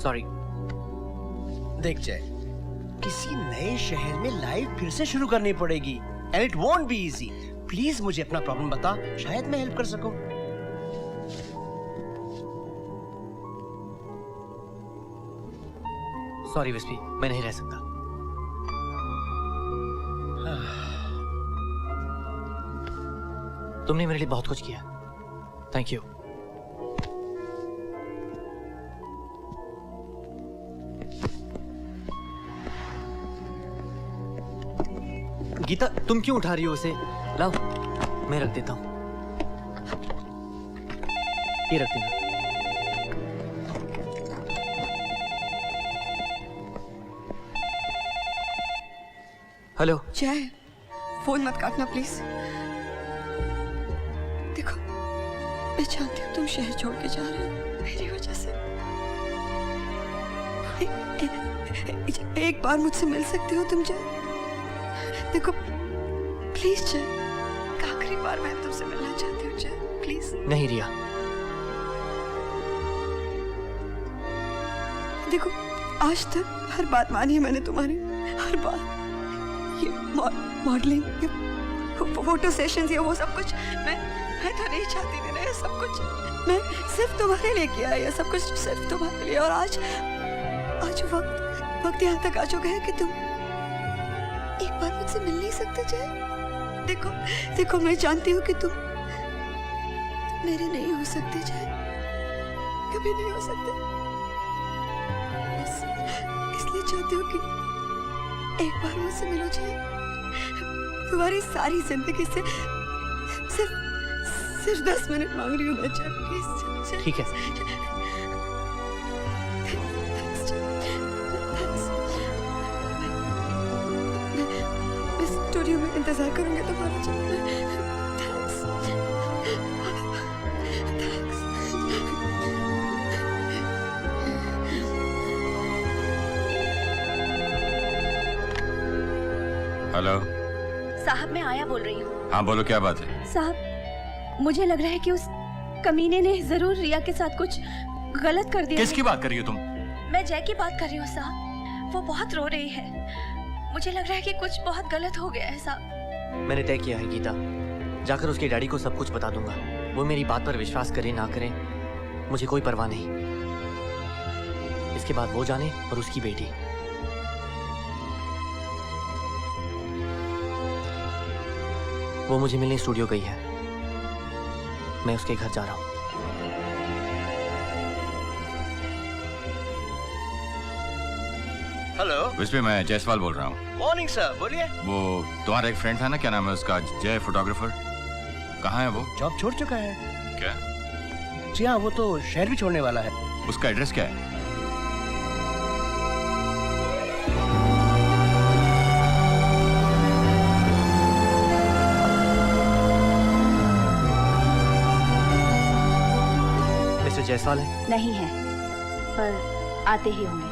सॉरी। देख जय, किसी नए शहर में लाइफ फिर से शुरू करनी पड़ेगी, and it won't be easy. Please मुझे अपना प्रॉब्लम बता, शायद मैं हेल्प कर सकूं। सॉरी विस्पी, मैं नहीं रह सकता। तुमने मेरे लिए बहुत कुछ किया। Thank you. गीता, तुम क्यों उठा रही हो उसे? लाओ, मैं रख देता हूं। ये रख देना। हेलो जय, फोन मत काटना प्लीज। देखो, मैं जानती हूँ तुम शहर छोड़ के जा रहे हो मेरी वजह से। एक बार मुझसे मिल सकते हो तुम जय? देखो प्लीज जय, आखिरी बार मैं तुमसे मिलना चाहती हूँ जय, प्लीज। नहीं रिया। देखो, आज तक हर बात मानी है मैंने तुम्हारी, हर बात। ये मॉडलिंग, ये फोटो सेशंस, ये वो सब कुछ मैं तो नहीं चाहती थी ना ये सब कुछ। मैं सिर्फ तुम्हारे लिए किया है ये सब कुछ, सिर्फ तुम्हारे लिए। और आज वक्त यहाँ तक आ चुका है कि तुम एक बार मुझसे मिल नहीं सकते जय। देखो मैं जानती हूँ कि तुम मेरे नहीं हो सकते जय, कभी नहीं हो सकते। बस इसलिए चाहती हूँ कि एक बार मुझसे मिलो जय। तुम्हारी सारी जिंदगी से सिर्फ 10 मिनट मांग रही हूँ मैं जय, प्लीज। ठीक है। स्टूडियो में इंतजार करूंगी तुम्हारा। हेलो साहब, मैं आया बोल रही हूँ। हाँ बोलो, क्या बात है? साहब, मुझे लग रहा है कि उस कमीने ने जरूर रिया के साथ कुछ गलत कर दिया। किसकी बात कर रही हो तुम? मैं जय की बात कर रही हूँ साहब। वो बहुत रो रही है। मुझे लग रहा है कि कुछ बहुत गलत हो गया है साहब। मैंने तय किया है गीता, जाकर उसके डैडी को सब कुछ बता दूंगा। वो मेरी बात पर विश्वास करें ना करें, मुझे कोई परवाह नहीं। इसके बाद वो जाने और उसकी बेटी। वो मुझे मिलने स्टूडियो गई है, मैं उसके घर जा रहा हूँ। हेलो, विस्पे, मैं जयसवाल बोल रहा हूँ। मॉर्निंग सर, बोलिए। वो तुम्हारा एक फ्रेंड था ना, क्या नाम है उसका? जय फोटोग्राफर, कहाँ है वो? जॉब छोड़ चुका है। क्या? जी हाँ, वो तो शहर भी छोड़ने वाला है। उसका एड्रेस क्या है? मिस्टर जयसवाल है? नहीं है, पर आते ही होंगे।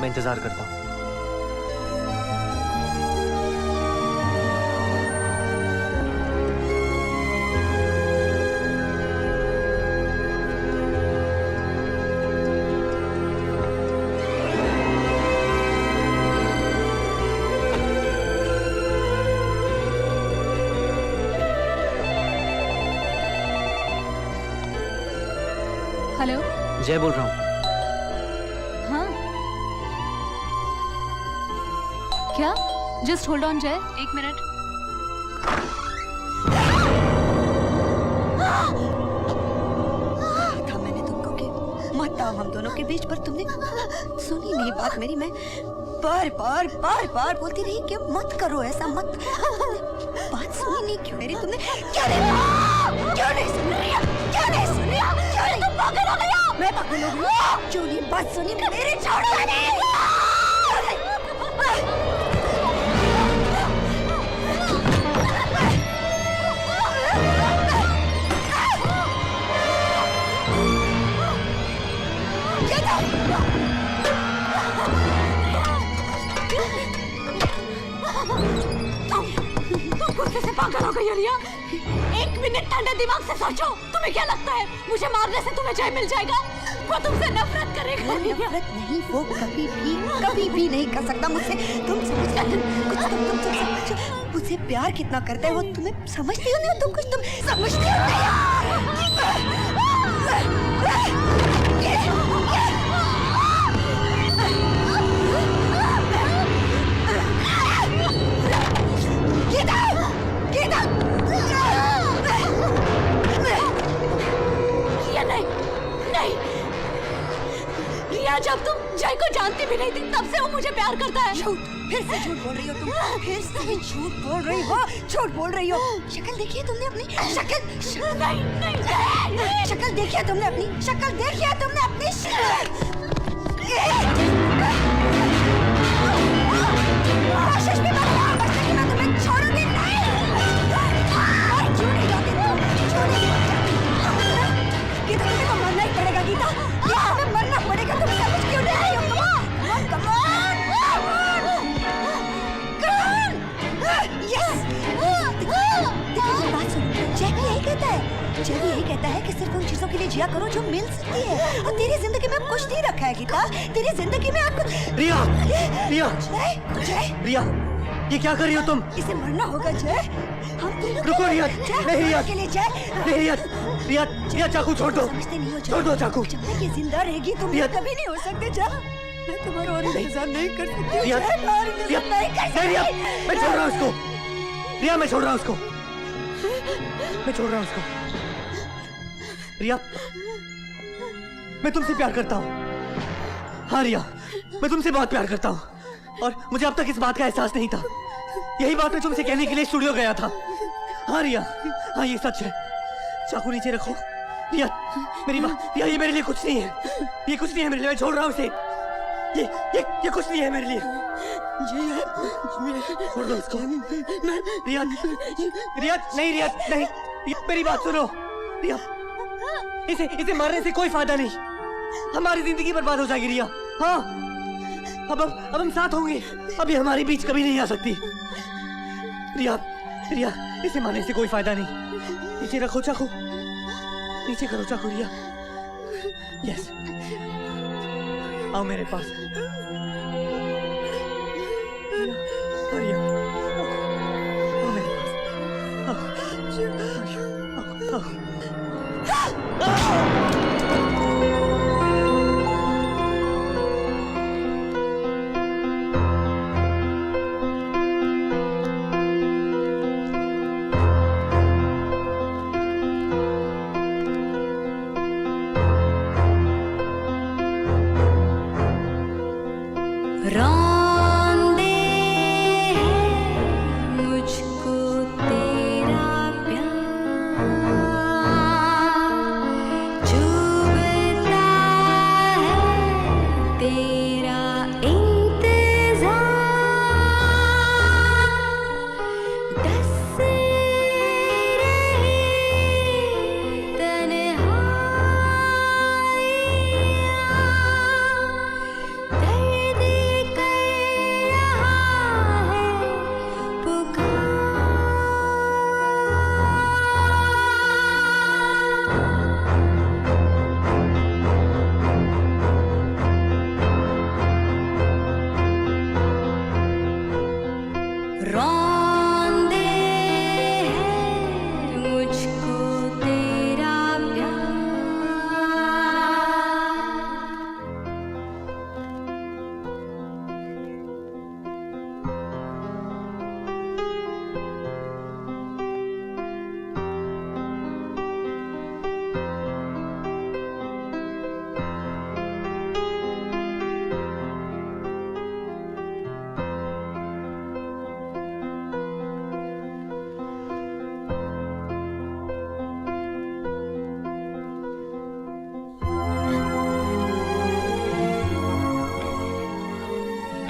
मैं इंतजार करता हूँ। हेलो, जय बोल रहा हूँ। हाँ क्या? जस्ट होल्ड ऑन जय, 1 मिनट। था मैंने तुमको कि मत आओ हम दोनों के बीच, पर तुमने सुनी नहीं बात मेरी। मैं बार बोलती रही कि मत करो ऐसा, मत। बात सुनी नहीं क्यों मेरी तुमने? क्यों नहीं सुन रही? क्यों नहीं सुन रही? क्यों नहीं? तुम पागल हो गई हो? मैं पागल हो गई? क्यों नहीं बात सुनी मेरी? छोड़ो नहीं। तुम गुस्से से पागल हो गई हो रिया? 1 मिनट ठंडे दिमाग से सोचो। तुम्हें क्या लगता है मुझे मारने से तुम्हें जय मिल जाएगा? वो तुमसे नफरत करेगा। नफरत नहीं, वो कभी भी नहीं कर सकता मुझसे। तुम मुझसे प्यार कितना करता है वो तुम्हें समझती हो नहीं? तुम कुछ तुम समझती हो नहीं? जब तुम जय को जानती भी नहीं थी तब से वो मुझे प्यार करता है। झूठ, फिर से झूठ बोल रही हो तुम। फिर से झूठ बोल रही हो, झूठ बोल रही हो। शक्ल देखी है तुमने अपनी? शक्ल नहीं, शक्ल देखी है तुमने अपनी? शक्ल देखी है तुमने अपनी? कोशिश भी मत करो बचने की, मैं तुम्हें छोड़ूंगी नहीं। क्यों नहीं जाती तुम? क्यों नहीं? गीता, तुम्हें तो मरना ही पड़ेगा गीता। तुम्हें मरना पड़ेगा। तुम समझ क्यों नहीं रही हो? Come on! Yes! देखो बात सुनो, जय भी यही कहता है। मुझे भी यही कहता है कि सिर्फ उन चीजों के लिए जिया करो जो मिल सकती है। और तेरी जिंदगी में अब कुछ नहीं रखा है गीता। तेरी जिंदगी में अब रिया, रिया, जय, रिया, ये क्या कर रही हो तुम? इसे मरना होगा जय। हम रुको रिया, नहीं रिया, के लिए जय। नहीं रिया, रिया, रिया चाकू छोड़ दो, समझते नहीं हो छोड़ दो चाकू। जब तक ये जिंदा रहेगी तुम कभी नहीं हो सकते जय। मैं तुम्हारा और इंतजार नहीं कर सकती। रिया, रिया, नहीं कर सकती। रिया, मैं छोड़ रहा हूँ उसको। रिया, मैं छोड़ रहा हूँ उसको। मैं छोड़ रहा हूँ उसको। रिया, मैं तुमसे प्यार करता हूँ। हाँ रिया, मैं तुमसे बहुत प्यार करता हूँ और मुझे अब तक इस बात का एहसास नहीं था। यही बात मैं तुमसे कहने के लिए स्टूडियो गया था। हाँ रिया, हाँ ये सच है। चाकू नीचे रखो। रिया, मेरी बात, रिया ये मेरे लिए कुछ नहीं है। ये कुछ नहीं है मेरे लिए, मैं छोड़ रहा हूँ इसे। ये कुछ नहीं है मेरे लिए। छोड़ दो इसको। रिया, रिया, नहीं रिया, नहीं, मेरी बात सुनो। रिया, इसे मारने से कोई फायदा नहीं। हमारी जिंदगी बर्बाद हो जाएगी रिया। हाँ, अब हम साथ होंगे। अब ये हमारे बीच कभी नहीं आ सकती। रिया, रिया, इसे मारने से कोई फायदा नहीं। नीचे रखो चाकू, नीचे करो चाकू रिया। यस, आओ मेरे पास। रिया, आओ मेरे पास। आओ।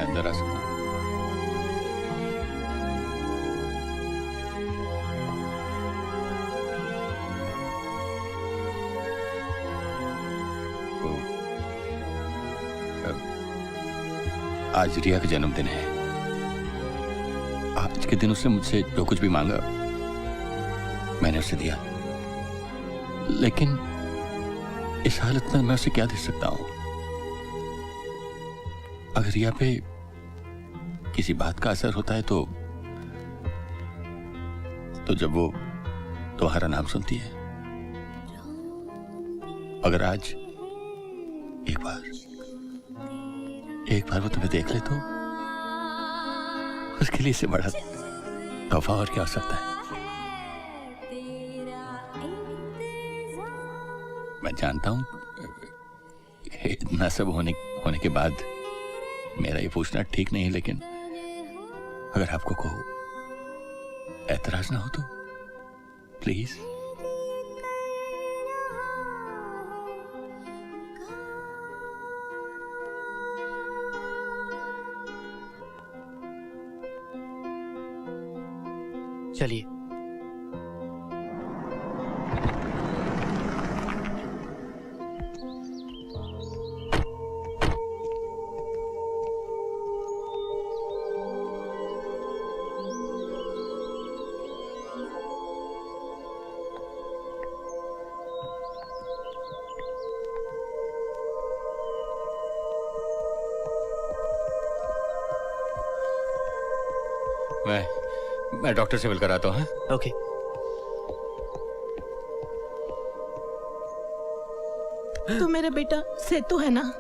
अंदर आ सकता हूँ? आज रिया का जन्मदिन है। आज के दिन उसने मुझसे जो कुछ भी मांगा मैंने उसे दिया, लेकिन इस हालत में मैं उसे क्या दे सकता हूं? अगर रिया पे किसी बात का असर होता है तो जब वो तुम्हारा नाम सुनती है, अगर आज एक बार वो तुम्हें देख ले तो उसके लिए इससे बड़ा तोहफा और क्या हो सकता है? मैं जानता हूं इतना सब होने के बाद मेरा ये पूछना ठीक नहीं है, लेकिन अगर आपको एतराज ना हो तो प्लीज। चलिए। मैं डॉक्टर से मिलकर आता हूँ। ओके। तू मेरे बेटा सेतु है ना?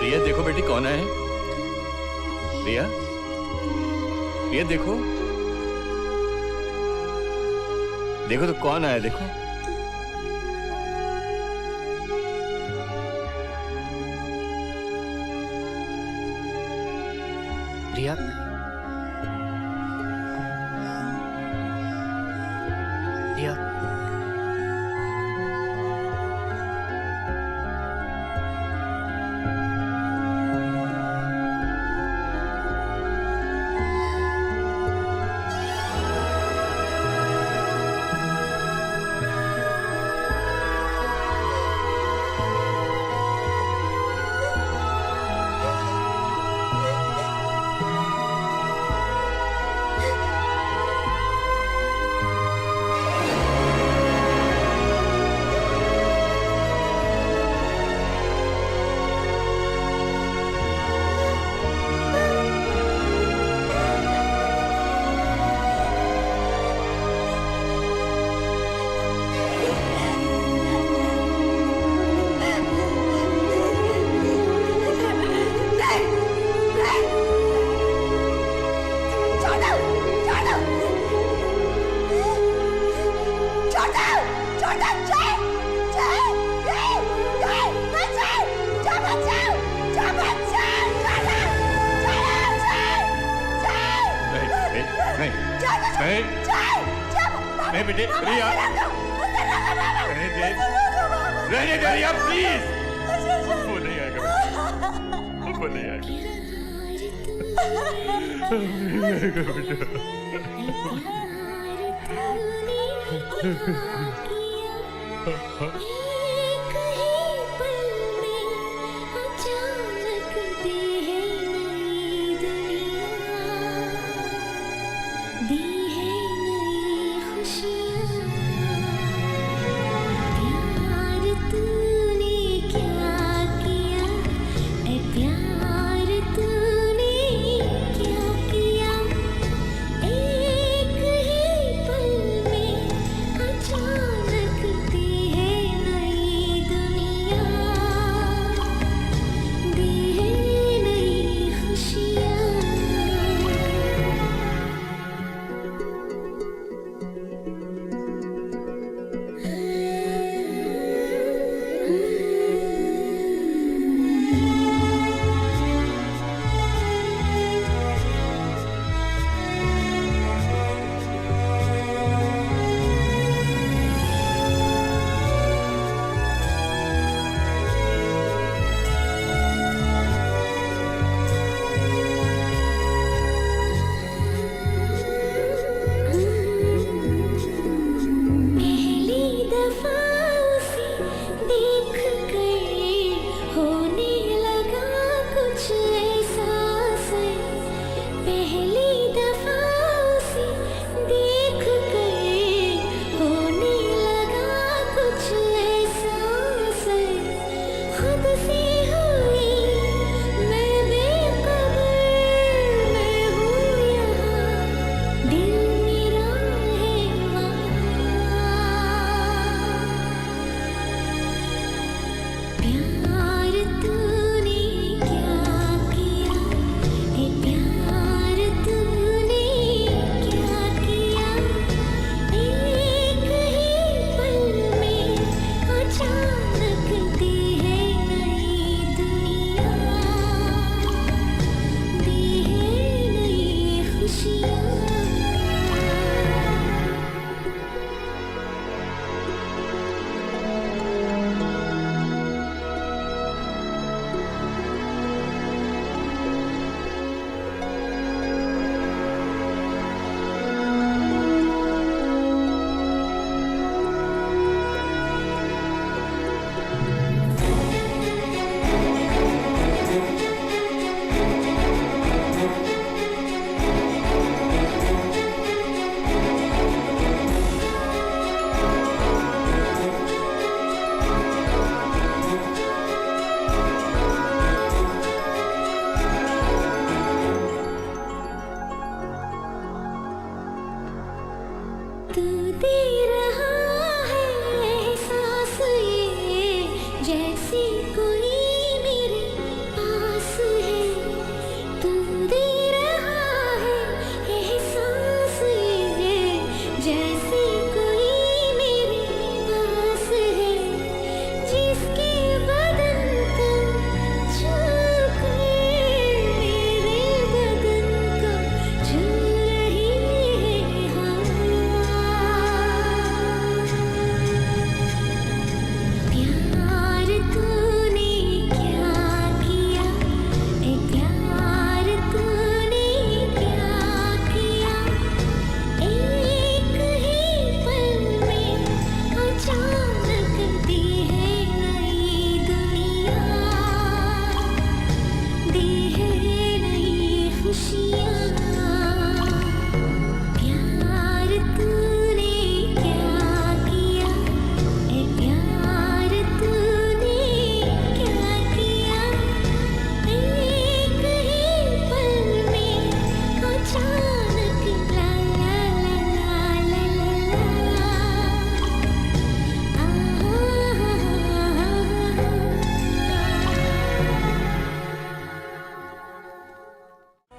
रिया देखो बेटी कौन है। रिया, रिया देखो, देखो तो कौन आया देखो। रिया, रिया, नहीं बेटे, रिया, रहने दे रिया प्लीज। वो नहीं आएगा, वो नहीं आएगा बेटा। अचानक दी है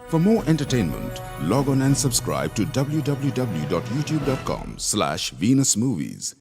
For more entertainment, log on and subscribe to www.youtube.com/Venus Movies.